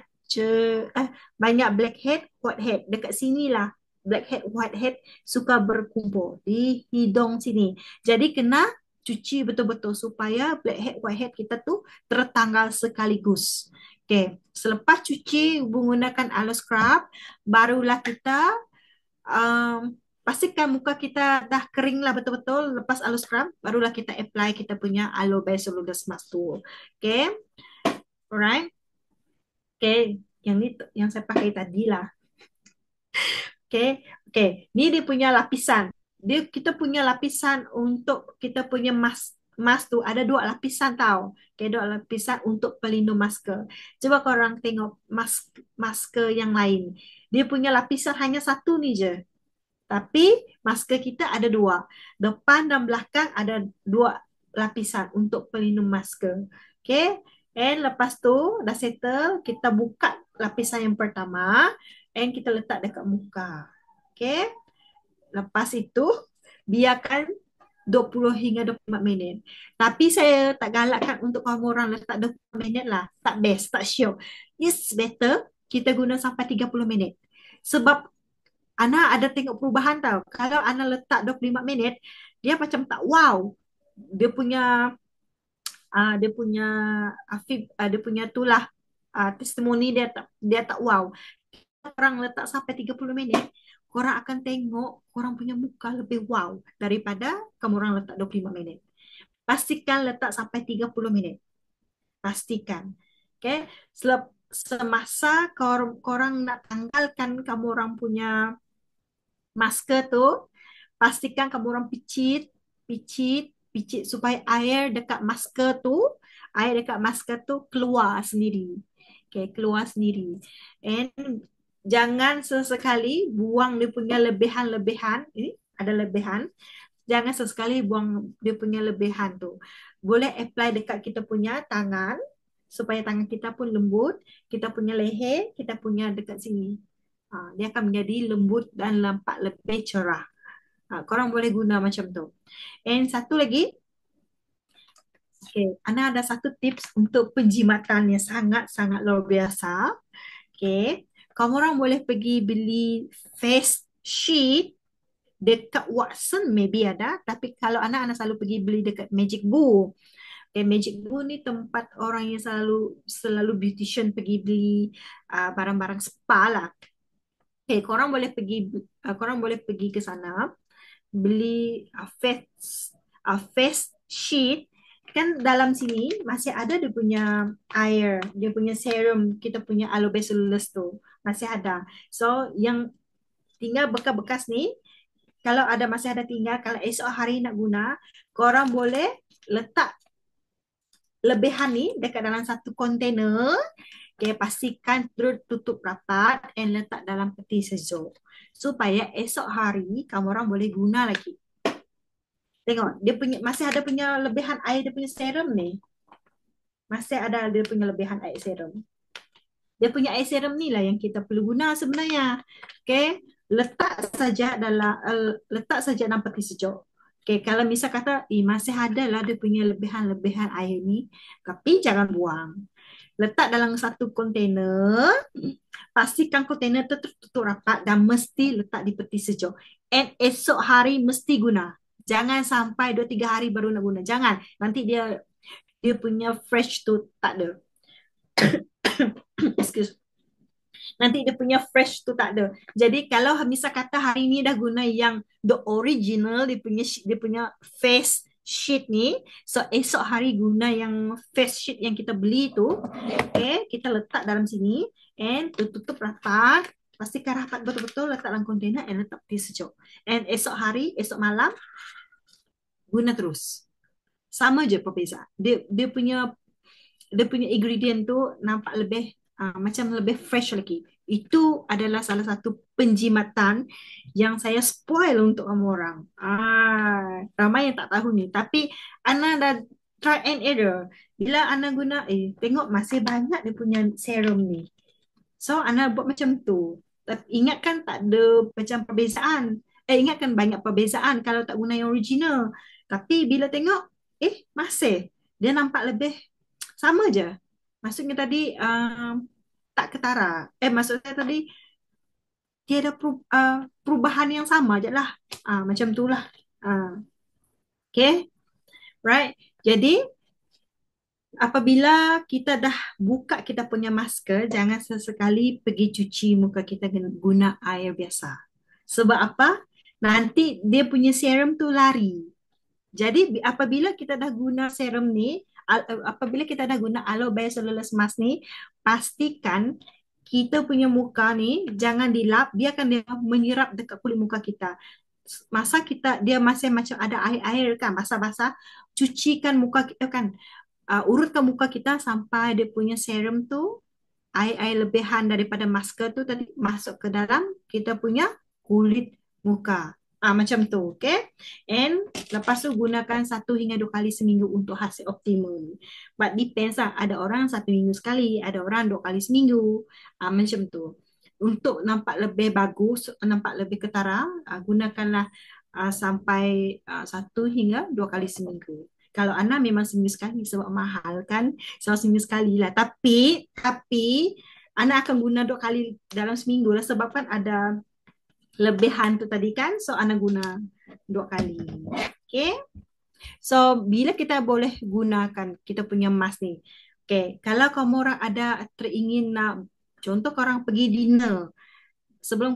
banyak blackhead, whitehead. Dekat sinilah blackhead, whitehead suka berkumpul di hidung sini. Jadi kena cuci betul-betul supaya blackhead, whitehead kita tu tertanggal sekaligus. Okay, selepas cuci menggunakan aloe scrub, barulah kita pastikan muka kita dah kering lah betul-betul. Lepas aloe scrub, barulah kita apply kita punya aloe basoludas mask tu. Okay, alright. Okay, yang ni yang saya pakai tadi lah. Okay, okay. Ni dia punya lapisan. Kita punya lapisan untuk kita punya mask tu ada 2 lapisan tau. Okay, 2 lapisan untuk pelindung masker. Coba korang tengok masker yang lain. Dia punya lapisan hanya satu ni je. Tapi masker kita ada 2. Depan dan belakang ada 2 lapisan untuk pelindung masker. Okay. And lepas tu dah settle, kita buka lapisan yang pertama and kita letak dekat muka. Okay. Lepas itu biarkan 20 hingga 24 minit. Tapi saya tak galakkan untuk kamu orang letak 20 minit lah. Tak best, tak syok. It's better kita guna sampai 30 minit. Sebab Ana ada tengok perubahan tau. Kalau Ana letak 25 minit, dia macam tak wow. Dia punya dia punya tulah testimoni dia tak wow. Orang letak sampai 30 minit, korang akan tengok korang punya muka lebih wow daripada kamu orang letak 25 minit. Pastikan letak sampai 30 minit. Pastikan. Okay. Semasa korang nak tanggalkan kamu orang punya masker tu, pastikan kamu orang picit supaya air dekat masker tu keluar sendiri. Okay, keluar sendiri. And jangan sesekali buang dia punya lebihan-lebihan. Ini ada lebihan. Jangan sesekali buang dia punya lebihan tu. Boleh apply dekat kita punya tangan supaya tangan kita pun lembut. Kita punya leher, kita punya dekat sini. Dia akan menjadi lembut dan nampak lebih cerah. Korang boleh guna macam tu. And satu lagi, okay, Ana ada satu tips untuk penjimatan yang sangat-sangat luar biasa. Okay, kamu orang boleh pergi beli face sheet dekat Watson, maybe ada. Tapi kalau Ana selalu pergi beli dekat Magic Boo. Okay, Magic Boo ni tempat orang yang selalu beautician pergi beli barang-barang spa lah. Okay, korang boleh pergi ke sana beli face sheet. Kan dalam sini masih ada dia punya air, dia punya serum, kita punya aloe basolulas tu masih ada. So yang tinggal bekas-bekas ni, kalau ada masih ada tinggal, kalau esok hari nak guna, korang boleh letak lebihan ni dekat dalam satu kontainer. Okay, pastikan terus tutup rapat and letak dalam peti sejuk supaya esok hari kamu orang boleh guna lagi. Tengok, dia punya masih ada punya lebihan air dia punya serum ni. Masih ada dia punya lebihan air serum. Dia punya air serum ni lah yang kita perlu guna sebenarnya. Okay, letak saja dalam peti sejuk. Okay, kalau misal kata, masih ada lah dia punya lebihan-lebihan air ni, tapi jangan buang. Letak dalam satu kontainer, pastikan kontainer tu tertutup rapat dan mesti letak di peti sejuk. And esok hari mesti guna. Jangan sampai 2-3 hari baru nak guna. Jangan. Nanti dia dia punya fresh tu tak ada. Excuse. Nanti dia punya fresh tu tak ada. Jadi kalau misal kata hari ni dah guna yang the original, dia punya face sheet ni, so esok hari guna yang face sheet yang kita beli tu, okay, kita letak dalam sini and tutup rapat. Pastikan rapat betul-betul, letak dalam kontainer and letak di sejuk. And esok hari, esok malam guna terus. Sama je perbezaan. Dia punya ingredient tu nampak lebih macam lebih fresh lagi. Itu adalah salah satu penjimatan yang saya spoil untuk kamu orang. Ramai yang tak tahu ni. Tapi Ana dah try and error. Bila Ana guna, tengok masih banyak dia punya serum ni. So Ana buat macam tu. Tapi ingatkan tak ada macam perbezaan. Ingatkan banyak perbezaan kalau tak guna yang original. Tapi bila tengok, masih. Dia nampak lebih sama je. Maksudnya tadi tak ketara. Maksud saya tadi tiada perubahan yang sama je lah. Macam tu lah. Okay, right. Jadi apabila kita dah buka kita punya masker, jangan sesekali pergi cuci muka kita guna air biasa. Sebab apa? Nanti dia punya serum tu lari. Jadi apabila kita dah guna serum ni, apabila kita dah guna aloe vera cellulose mask ni, pastikan kita punya muka ni jangan dilap, biarkan dia menyerap dekat kulit muka kita. Masa dia masih macam ada air-air kan, basah-basah, cucikan muka kita kan, urutkan muka kita sampai dia punya serum tu, air-air lebihan daripada masker tu tadi masuk ke dalam kita punya kulit muka. Macam tu, okay? And lepas tu gunakan 1 hingga 2 kali seminggu untuk hasil optimum. But depends lah. Ada orang 1 minggu sekali, ada orang 2 kali seminggu. Macam tu. Untuk nampak lebih bagus, nampak lebih ketara, gunakanlah sampai 1 hingga 2 kali seminggu. Kalau Ana memang seminggu sekali sebab mahal kan, so seminggu sekali lah. Tapi Ana akan guna 2 kali dalam seminggu lah sebab kan ada lebihan tu tadi kan, so Ana guna 2 kali. Okay, so bila kita boleh gunakan kita punya mask ni, okay, kalau kamu orang ada teringin nak, contoh korang pergi dinner, sebelum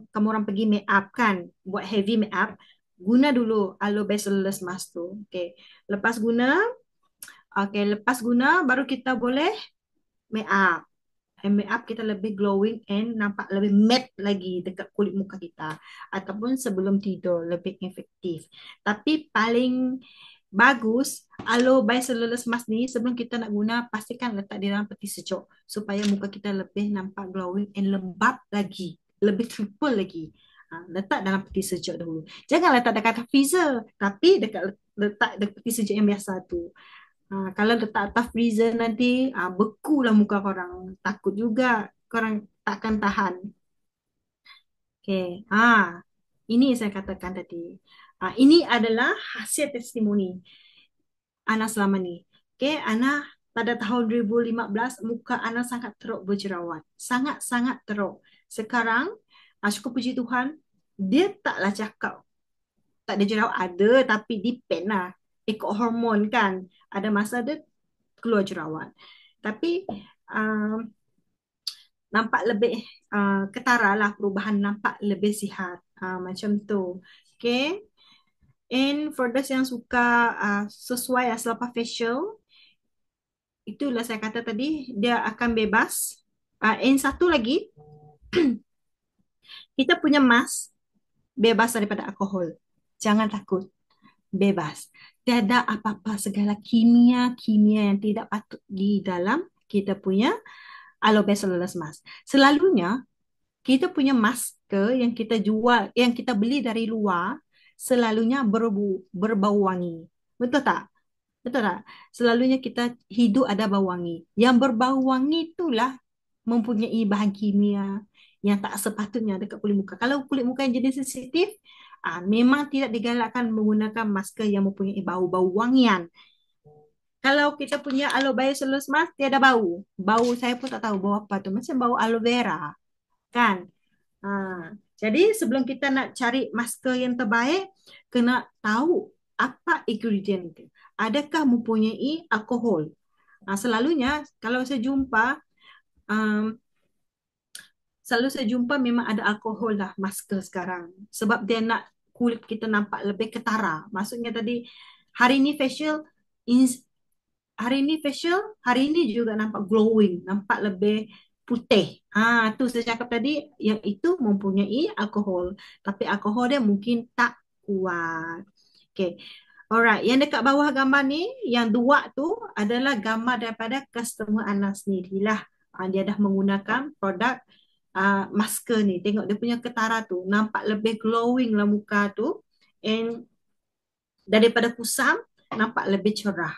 kamu orang pergi make up kan, buat heavy make up, guna dulu aloe vera cellulose mask tu. Okay, lepas guna baru kita boleh make up. Make up kita lebih glowing and nampak lebih matte lagi dekat kulit muka kita. Ataupun sebelum tidur lebih efektif. Tapi paling bagus aloe vera cellulose mask ni sebelum kita nak guna, pastikan letak di dalam peti sejuk supaya muka kita lebih nampak glowing and lembap lagi, lebih triple lagi. Letak dalam peti sejuk dulu. Jangan letak dekat freezer, tapi letak dekat peti sejuk yang biasa tu. Kalau letak atas freezer nanti bekulah muka korang. Takut juga korang takkan tahan. Okay. Ini saya katakan tadi. Ini adalah hasil testimoni Ana selama ni. Okay, Ana pada tahun 2015 muka Ana sangat teruk berjerawat. Sangat-sangat teruk. Sekarang, syukur puji Tuhan, dia taklah cakap tak ada jerawat. Ada, tapi depend lah. Ikut hormon kan. Ada masa dia keluar jerawat. Tapi nampak lebih ketara lah, perubahan nampak lebih sihat. Macam tu. Okay. And for those yang suka sesuai selepas facial, itulah saya kata tadi, dia akan bebas. And satu lagi, kita punya mask bebas daripada alkohol. Jangan takut. Bebas. Tiada apa-apa segala kimia-kimia yang tidak patut di dalam kita punya aloe vera cellulose mask. Selalunya, kita punya masker yang kita jual, yang kita beli dari luar, selalunya berbau wangi. Betul tak? Betul tak? Selalunya kita hidup ada bau wangi. Yang berbau wangi itulah mempunyai bahan kimia yang tak sepatutnya dekat kulit muka. Kalau kulit muka yang jenis sensitif, memang tidak digalakkan menggunakan masker yang mempunyai bau-bau wangian. Kalau kita punya aloe vera Solos mask, dia ada bau. Bau saya pun tak tahu bau apa tu. Macam bau aloe vera, kan? Ha, jadi sebelum kita nak cari masker yang terbaik, kena tahu apa ingredient dia. Adakah mempunyai alkohol? Selalunya kalau saya jumpa, um, selalu saya jumpa memang ada alkohol lah masker sekarang. Sebab dia nak kulit kita nampak lebih ketara. Maksudnya tadi hari ni facial, hari ini facial, hari ini juga nampak glowing, nampak lebih putih. Tu saya cakap tadi, yang itu mempunyai alkohol. Tapi alkohol dia mungkin tak kuat. Okay. Alright, yang dekat bawah gambar ni, yang dua tu adalah gambar daripada customer Ana sendirilah. Dia dah menggunakan produk masker ni. Tengok dia punya ketara tu, nampak lebih glowing lah muka tu. And daripada kusam, nampak lebih cerah.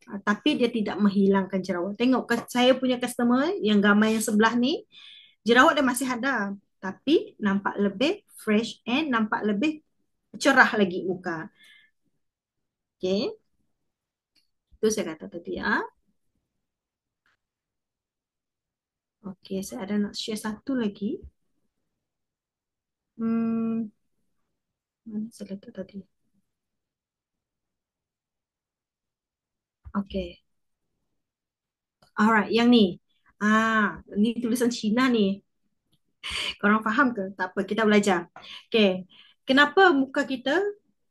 Tapi dia tidak menghilangkan jerawat. Tengok saya punya customer yang gambar yang sebelah ni, jerawat dia masih ada. Tapi nampak lebih fresh and nampak lebih cerah lagi muka. Okay. Itu saya kata tadi. Okay, saya ada nak share satu lagi. Mana saya letak tadi? Okay. Alright, yang ni. Ni tulisan Cina ni. Korang faham ke? Tak apa, kita belajar. Okay. Kenapa muka kita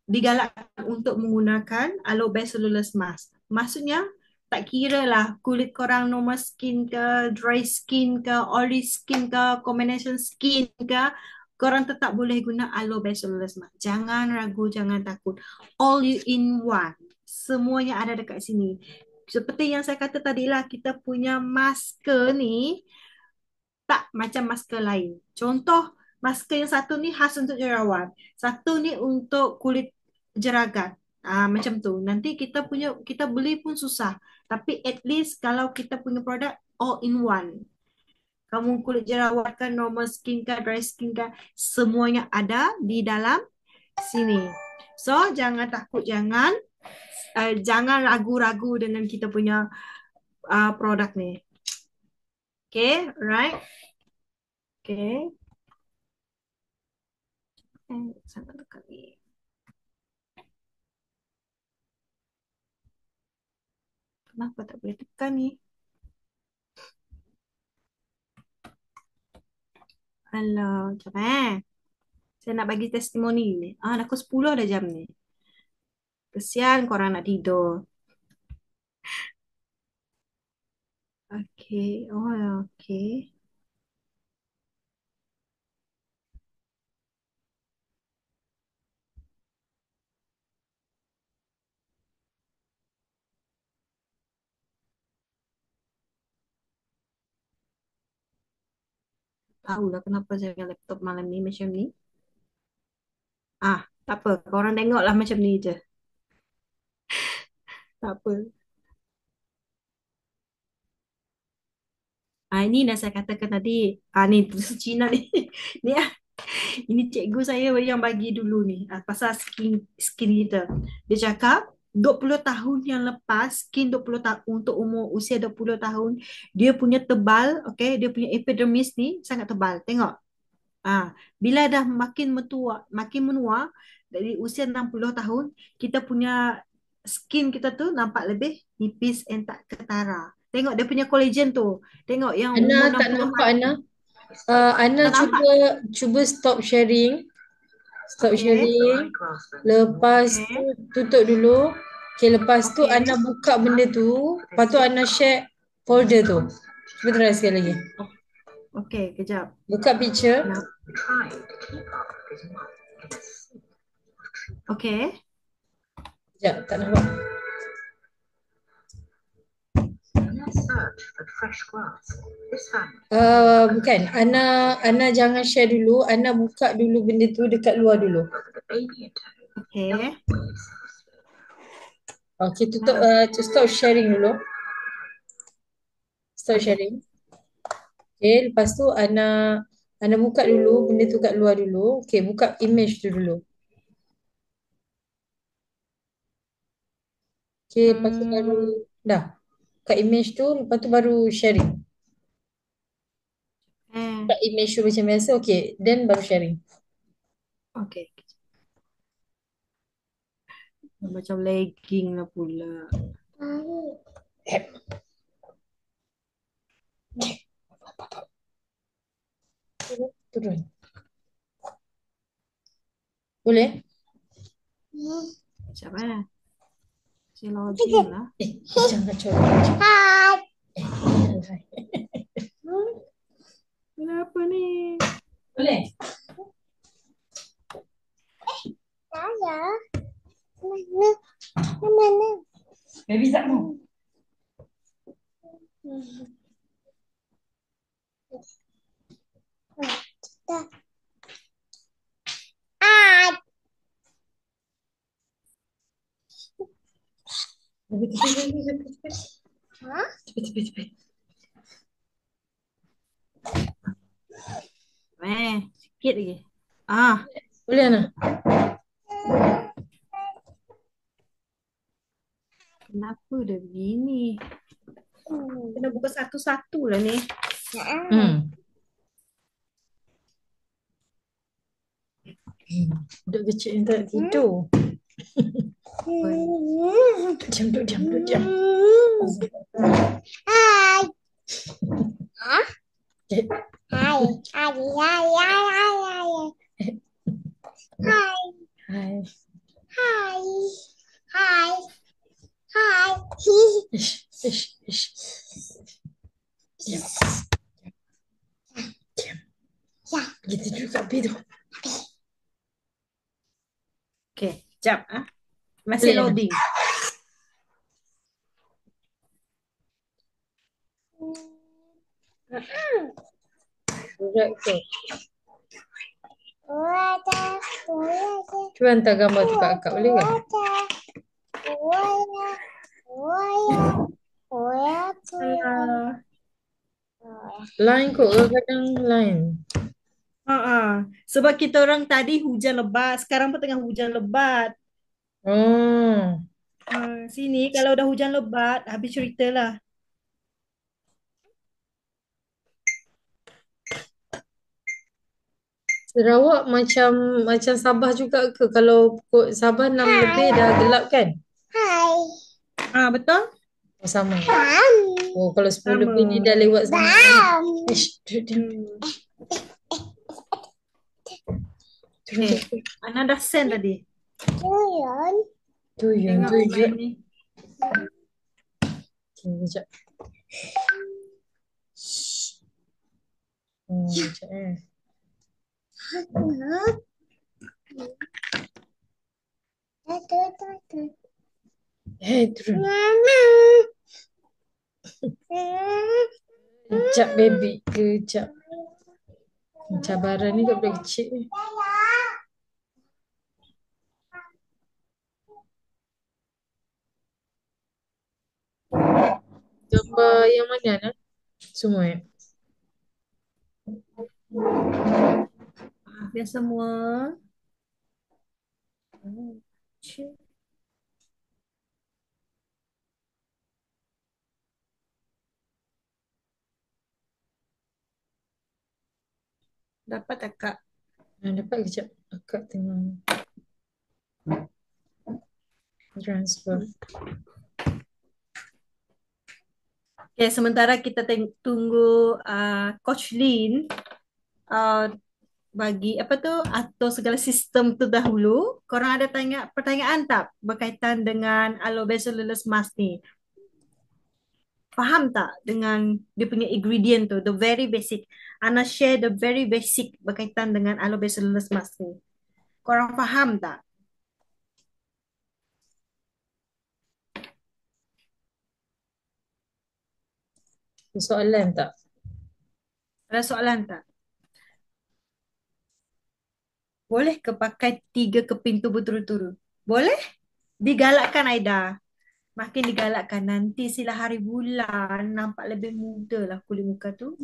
digalakkan untuk menggunakan aloe vera cellulose mask? Maksudnya, tak kira lah kulit korang normal skin ke, dry skin ke, oily skin ke, combination skin ke, korang tetap boleh guna aloe vera cellulose mask. Jangan ragu, jangan takut. All you in one. Semuanya ada dekat sini. Seperti yang saya kata tadi lah, kita punya masker ni tak macam masker lain. Contoh, masker yang satu ni khas untuk jerawat. Satu ni untuk kulit jeragat. Macam tu. Nanti kita beli pun susah. Tapi at least kalau kita punya produk all in one. Kamu kulit jerawat kan, normal skin kan, dry skin kan, semuanya ada di dalam sini. So, jangan takut, jangan ragu-ragu dengan kita punya produk ni. Okay, right? Okay. Sangat dekat ni. Kenapa tak boleh tekan ni? Alah, jap Saya nak bagi testimoni ni. Dah pukul 10 dah jam ni. Kesian korang nak tidur. Okay. Oh, okay. Tahulah kenapa saya punya laptop malam ni macam ni. Tak apa. Korang tengoklah macam ni je. Tak apa. Ini dah saya katakan tadi. Ni tulis Cina ni. Ni ini cikgu saya yang bagi dulu ni. Pasal skin kita. Dia cakap 20 tahun yang lepas, skin 20 tahun untuk umur usia 20 tahun, dia punya tebal, okay, dia punya epidermis ni sangat tebal. Tengok. Bila dah makin menua dari usia 60 tahun, kita punya skin kita tu nampak lebih nipis and tak ketara. Tengok dia punya collagen tu. Tengok yang umur
Ana tak
60
nampak
tahun.
Ana. Ana
Tak nampak.
cuba stop sharing. Stop
Okay.
sharing. Lepas tu tutup dulu. Okay, lepas tu
Okay.
Ana buka benda tu. Lepas tu Ana share folder tu. Cuba try sekali lagi.
Okay, kejap.
Buka picture.
Okay.
Sekejap, tak nampak. Bukan. Ana jangan share dulu. Ana buka dulu benda tu dekat luar dulu.
Okay.
Okay, tutup. Stop sharing dulu. Stop sharing. Okay, lepas tu Ana Anda buka dulu benda tu kat luar dulu. Okay, buka image tu dulu. Okay, lepas tu baru
Hmm,
dah. Kat image tu, lepas tu baru sharing.
eh,
Kat image tu macam biasa, okay. Then baru sharing.
okay. Macam lagging lah pula.
Eh, turun. Boleh?
Macam si loading lah.
Jangan coba. Hai. Hai.
Kenapa ni?
Boleh? Saya. Mana? Mana? Baby tak mau. Ah. Hah? Cepat.
Sikit lagi. Ah,
Boleh, Ana?
kenapa dia begini? Kena buka satu-satu lah ni.
Hmm. Budak kecil yang tak tidur. Diam. Hai. Hah? Hai. Hai. Hai. Hai. Hai. Hai. Ish. Diam. Diam. Ya. Kita duduk kat bed tu.
Okay, jap. Masih
Boleh, Ana?
loading.
Budak tu. Cuba hantar gambar tu kat akak, boleh ke?
Alah.
Line kot, kadang line.
Sebab kita orang tadi hujan lebat, sekarang pun tengah hujan lebat.
Oh.
Sini kalau udah hujan lebat, habis cerita lah.
Sarawak macam Sabah juga ke? Kalau pukul Sabah 6 lebih dah gelap kan?
Betul?
Oh, sama. Oh, kalau 10
Sama.
lebih ni dah lewat sama. Ish, duduk.
Hmm.
Turun.
Okay. Ana dah send tadi.
Tuyun.
Tengok main ni.
Okay, sekejap. Sekejap. Turun. Kejap, baby. Kejap. Cabaran ni kat budak kecil ni. Gambar yang mana, Ana? Semua ya?
Biar semua. Cik. Dapat tak Kak?
Dapat kejap. Akak tengah transfer.
Okay, sementara kita tunggu Coach Lin bagi apa tu atau segala sistem tu dahulu. Korang ada pertanyaan tak berkaitan dengan Aloe Mask ni? Faham tak dengan dia punya ingredient tu, the very basic. Ana share the very basic berkaitan dengan Aloe Mask ni. Korang faham tak?
Soalan tak?
Ada soalan tak? Boleh ke pakai 3 keping tu berturut-turut? Boleh? Digalakkan Aida. Makin digalakkan nanti sila hari bulan nampak lebih muda lah kulit muka tu.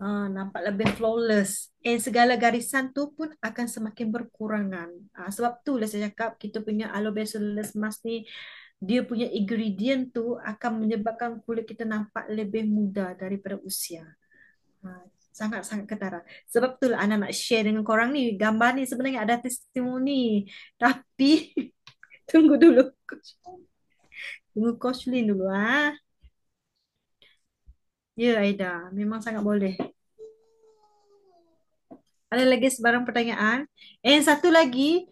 Nampak lebih flawless. And segala garisan tu pun akan semakin berkurangan. Sebab tu lah saya cakap kita punya aloe vera Soleil mask ni dia punya ingredient tu akan menyebabkan kulit kita nampak lebih muda daripada usia. Sangat-sangat ketara. Sebab tu lah Ana nak share dengan korang ni. Gambar ni sebenarnya ada testimoni. Tapi tunggu dulu. Tunggu Coach Lin dulu. Ya Aida, memang sangat boleh. Ada lagi sebarang pertanyaan? And satu lagi,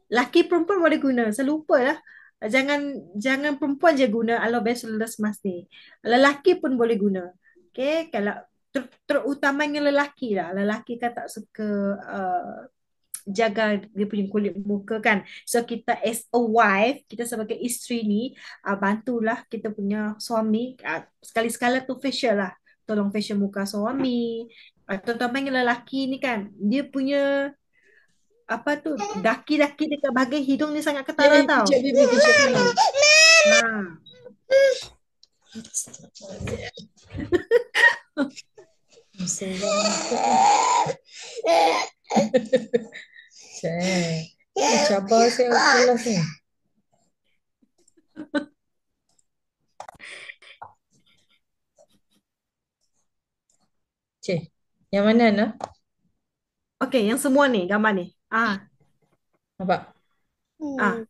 laki perempuan boleh guna. Saya lupa lah. Jangan jangan perempuan je guna aloe vera Soleil mask ni. Lelaki pun boleh guna. Okay, kalau terutamanya lelaki lah. Lelaki kan tak suka jaga dia punya kulit muka kan. So kita as a wife, kita sebagai isteri ni bantulah kita punya suami sekali-sekala tu facial lah. Tolong facial muka suami. Terutamanya lelaki ni kan, dia punya apa tu daki-daki dekat bahagian hidung ni sangat
Ya,
ketara
ya,
tau.
kejap baby, kejap baby.
Ha.
Cik, cabar saya kelas ni. Cik, yang mana nak?
Okey, yang semua ni gambar ni.
Nampak?
Ah,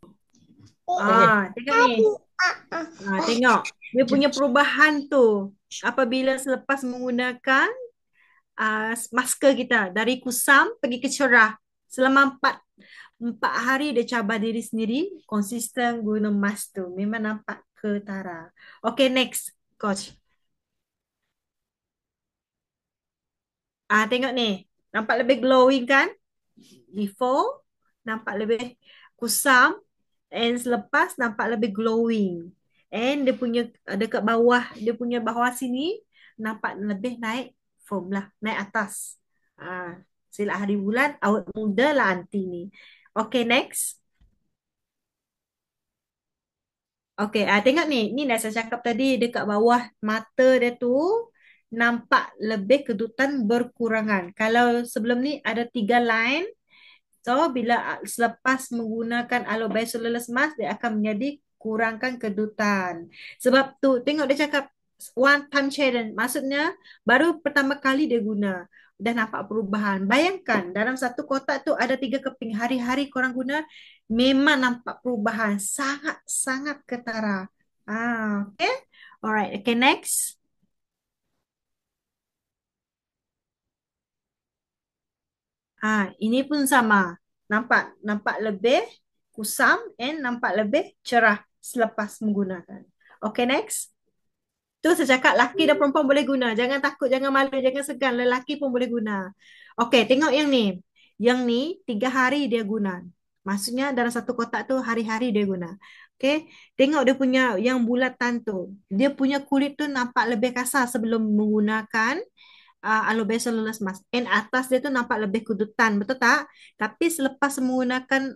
Okey.
tengok ni. Tengok. Dia punya perubahan tu apabila selepas menggunakan masker kita dari kusam pergi ke cerah selama 4 hari dia cabar diri sendiri konsisten guna mask tu memang nampak ketara. Okay, next coach. Tengok ni, nampak lebih glowing kan? Before nampak lebih kusam, and selepas nampak lebih glowing. And dia punya dekat bawah, dia punya bawah sini nampak lebih naik foam lah, naik atas. Silap hari bulan awet muda lah anti ni. Okay, next. Okay, tengok ni. Ni dah saya cakap tadi dekat bawah mata dia tu nampak lebih kedutan berkurangan. Kalau sebelum ni ada 3 line. So, bila selepas menggunakan aloe vera Soleil mask, dia akan menjadi kurangkan kedutan. Sebab tu, tengok dia cakap one time challenge. Maksudnya, baru pertama kali dia guna. Dah nampak perubahan. Bayangkan, dalam satu kotak tu ada 3 keping. Hari-hari korang guna, memang nampak perubahan. Sangat-sangat ketara. Okay. Alright, okay, next. Ini pun sama. Nampak nampak lebih kusam and nampak lebih cerah selepas menggunakan. Okay, next. Tu saya cakap laki dan perempuan boleh guna. Jangan takut, jangan malu, jangan segan. Lelaki pun boleh guna. Okay, tengok yang ni. Yang ni 3 hari dia guna. Maksudnya dalam satu kotak tu hari-hari dia guna. Okay, tengok dia punya yang bulatan tu. Dia punya kulit tu nampak lebih kasar sebelum menggunakan aloe vera Soleil mask. And atas dia tu nampak lebih kudutan, betul tak? Tapi selepas menggunakan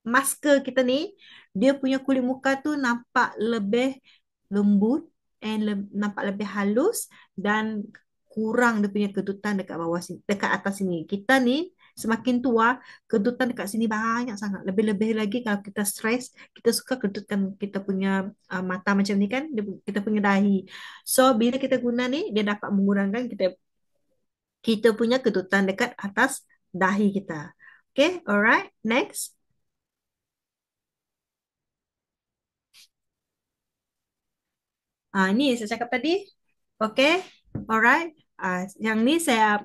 masker kita ni, dia punya kulit muka tu nampak lebih lembut and nampak lebih halus dan kurang dia punya kedutan dekat bawah sini, dekat atas sini. Kita ni semakin tua, kedutan dekat sini banyak sangat. Lebih-lebih lagi kalau kita stres, kita suka kedutkan kita punya mata macam ni kan, kita punya dahi. So, bila kita guna ni, dia dapat mengurangkan kita punya kedutan dekat atas dahi kita. Okay, alright, next. Ni saya cakap tadi. Okay, alright. Yang ni saya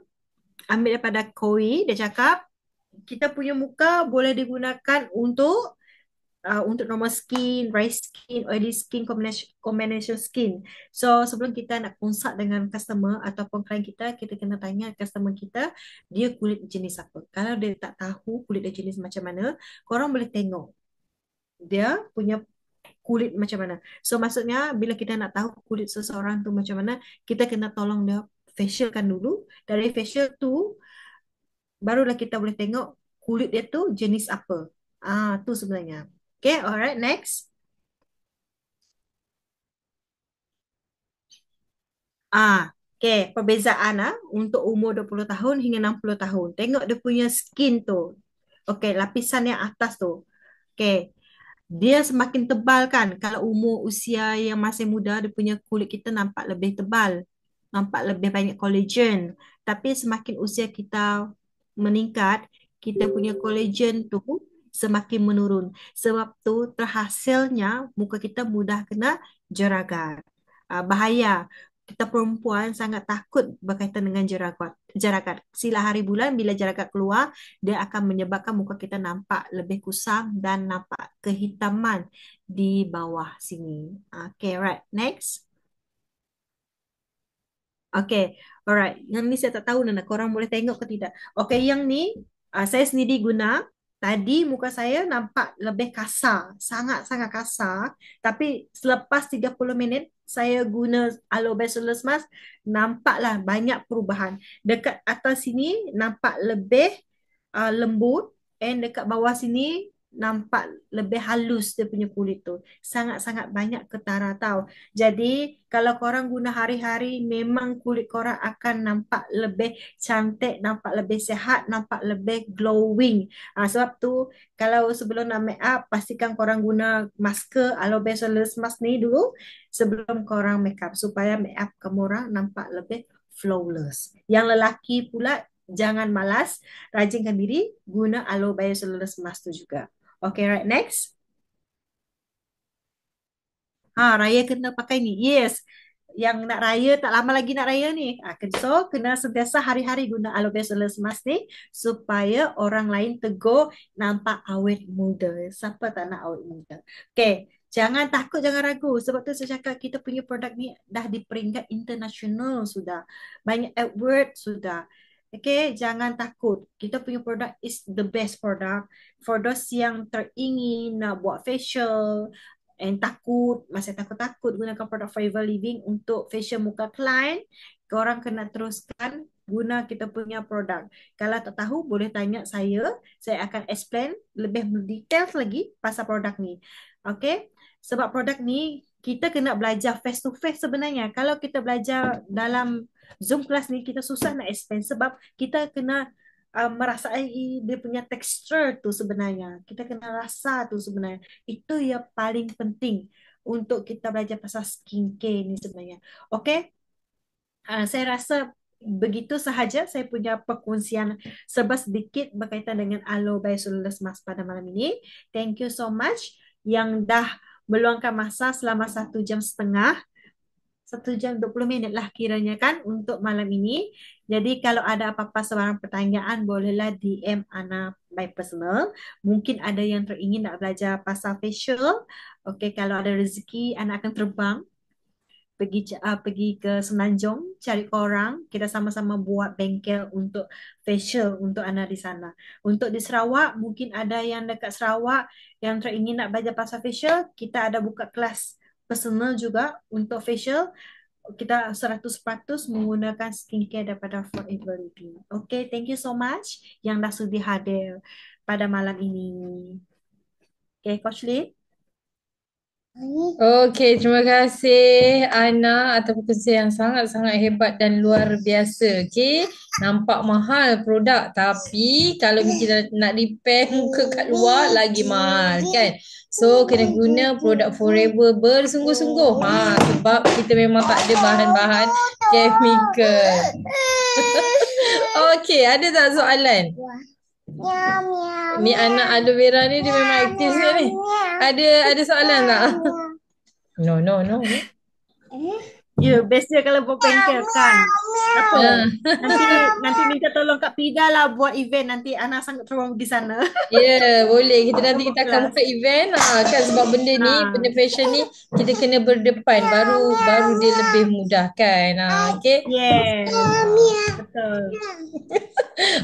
ambil daripada Koi. Dia cakap, kita punya muka boleh digunakan untuk normal skin, dry skin, oily skin, combination skin. So, sebelum kita nak consult dengan customer ataupun klien kita, kita kena tanya customer kita, dia kulit jenis apa. Kalau dia tak tahu kulit dia jenis macam mana, korang boleh tengok dia punya kulit macam mana. So, maksudnya bila kita nak tahu kulit seseorang tu macam mana, kita kena tolong dia facialkan dulu. Dari facial tu, barulah kita boleh tengok kulit dia tu jenis apa. Tu sebenarnya. Okay, alright, next. Okay, Okay, perbezaan untuk umur 20 tahun hingga 60 tahun. Tengok dia punya skin tu. Okay, lapisan yang atas tu. Okay, dia semakin tebal kan. Kalau umur usia yang masih muda, dia punya kulit kita nampak lebih tebal. Nampak lebih banyak collagen. Tapi semakin usia kita meningkat, kita punya collagen tu semakin menurun. Sebab tu terhasilnya muka kita mudah kena jerawat. Bahaya. Kita perempuan sangat takut berkaitan dengan jerawat. Jerawat. Sila hari bulan bila jerawat keluar, dia akan menyebabkan muka kita nampak lebih kusam dan nampak kehitaman di bawah sini. Okay, right. Next. Okay, alright. Yang ni saya tak tahu Nana, korang boleh tengok ke tidak. Okay, yang ni saya sendiri guna. Tadi muka saya nampak lebih kasar, sangat-sangat kasar. Tapi selepas 30 minit saya guna Aloe Bacillus Mask, nampaklah banyak perubahan. Dekat atas sini nampak lebih lembut, and dekat bawah sini nampak lebih halus dia punya kulit tu. Sangat-sangat banyak ketara tau. Jadi kalau korang guna hari-hari, memang kulit korang akan nampak lebih cantik, nampak lebih sihat, nampak lebih glowing. Sebab tu kalau sebelum nak make up, pastikan korang guna masker Aloe Bacillus Mask ni dulu sebelum korang make up, supaya make up kamu orang nampak lebih flawless. Yang lelaki pula jangan malas, rajinkan diri, guna Aloe Bacillus Mask tu juga. Okay, right, next. Raya kena pakai ni. Yes. Yang nak raya, tak lama lagi nak raya ni. So, kena sentiasa hari-hari guna Aloe Bacillus Mask ni supaya orang lain tegur nampak awet muda. Siapa tak nak awet muda? Okay. Jangan takut, jangan ragu. Sebab tu saya cakap kita punya produk ni dah di peringkat international sudah. Banyak award sudah. Okay, jangan takut. Kita punya produk is the best product for those yang teringin nak buat facial, and takut, masih takut-takut gunakan produk Forever Living untuk facial muka client, korang kena teruskan guna kita punya produk. Kalau tak tahu, boleh tanya saya akan explain lebih detail lagi pasal produk ni. Okay, sebab produk ni, kita kena belajar face to face sebenarnya. Kalau kita belajar dalam Zoom kelas ni, kita susah nak explain sebab kita kena merasai dia punya tekstur tu sebenarnya. Kita kena rasa tu sebenarnya. Itu yang paling penting untuk kita belajar pasal skincare ni sebenarnya. Okay? Saya rasa begitu sahaja saya punya perkongsian serba sedikit berkaitan dengan Aloe Bacillus Mask pada malam ini. Thank you so much yang dah meluangkan masa selama 1 jam setengah. 1 jam 20 minit lah kiranya kan untuk malam ini. Jadi kalau ada apa-apa sebarang pertanyaan, bolehlah DM Ana by personal. Mungkin ada yang teringin nak belajar pasal facial. Okey, kalau ada rezeki, Ana akan terbang pergi ke Semenanjung cari korang, kita sama-sama buat bengkel untuk facial untuk Ana di sana. Untuk di Sarawak, mungkin ada yang dekat Sarawak yang teringin nak belajar pasal facial, kita ada buka kelas personal juga untuk facial. Kita 100% menggunakan skincare daripada Forever Living. Okay, thank you so much yang dah sudi hadir pada malam ini. Okay, Coach Lin.
Okey, terima kasih Ana atas perkongsian yang sangat-sangat hebat dan luar biasa. Okey, nampak mahal produk tapi kalau kita nak repair muka kat luar lagi mahal kan. So kena guna produk Forever bersungguh-sungguh. Sebab kita memang tak ada bahan-bahan chemical. Okey, ada tak soalan? Ni anak aloe vera ni dia memang aktif ni. Ada soalan tak? No.
Ya, best dia kalau buat bengkel kan. Apa? Nanti minta tolong Kak Pida lah buat event. Nanti Ana sangat terus pergi sana.
Ya, boleh. Nanti kita akan buka event kan, sebab benda fashion ni kita kena berdepan baru dia lebih mudah kan. Okey.
Yes. Betul.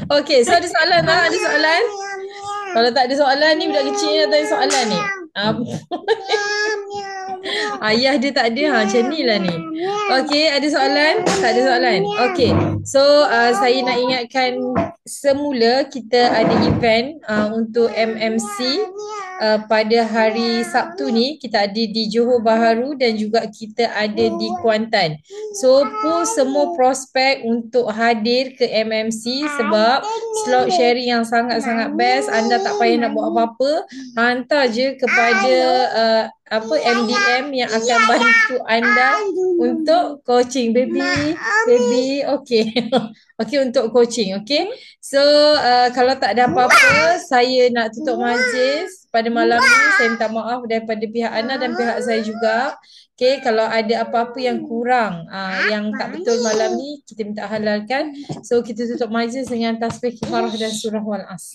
Okey, so ada soalan tak? Ada soalan? Kalau tak ada soalan ni budak kecil ni nak tanya soalan ni. Ayah dia tak ada, macam ni lah ni. Okey, ada soalan? Tak ada soalan. Okey, so saya nak ingatkan semula kita ada event untuk MMC pada hari Sabtu ni kita ada di Johor Bahru dan juga kita ada di Kuantan. So pull semua prospek untuk hadir ke MMC sebab slot sharing yang sangat-sangat best. Anda tak payah nak buat apa-apa, hantar je kepada MDM yang akan bantu anda untuk coaching baby okay. Okay, untuk coaching, okay. So kalau tak ada apa-apa, saya nak tutup majlis pada malam ni. Saya minta maaf daripada pihak Ana dan pihak saya juga. Okay, kalau ada apa-apa yang kurang, yang tak betul malam ni, kita minta halalkan. So kita tutup majlis dengan tasbih kifarah dan surah wal as.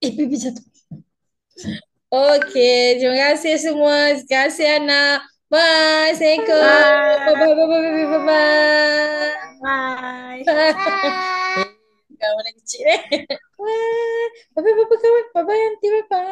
Baby jatuh. Okay, terima kasih semua. Terima kasih Ana. Bye. Assalamualaikum. Bye bye bye bye bye bye bye.
Bye.
Kawan anak kecil ni. Bye. Bye bye bye bye kawan. Bye bye auntie. Bye bye.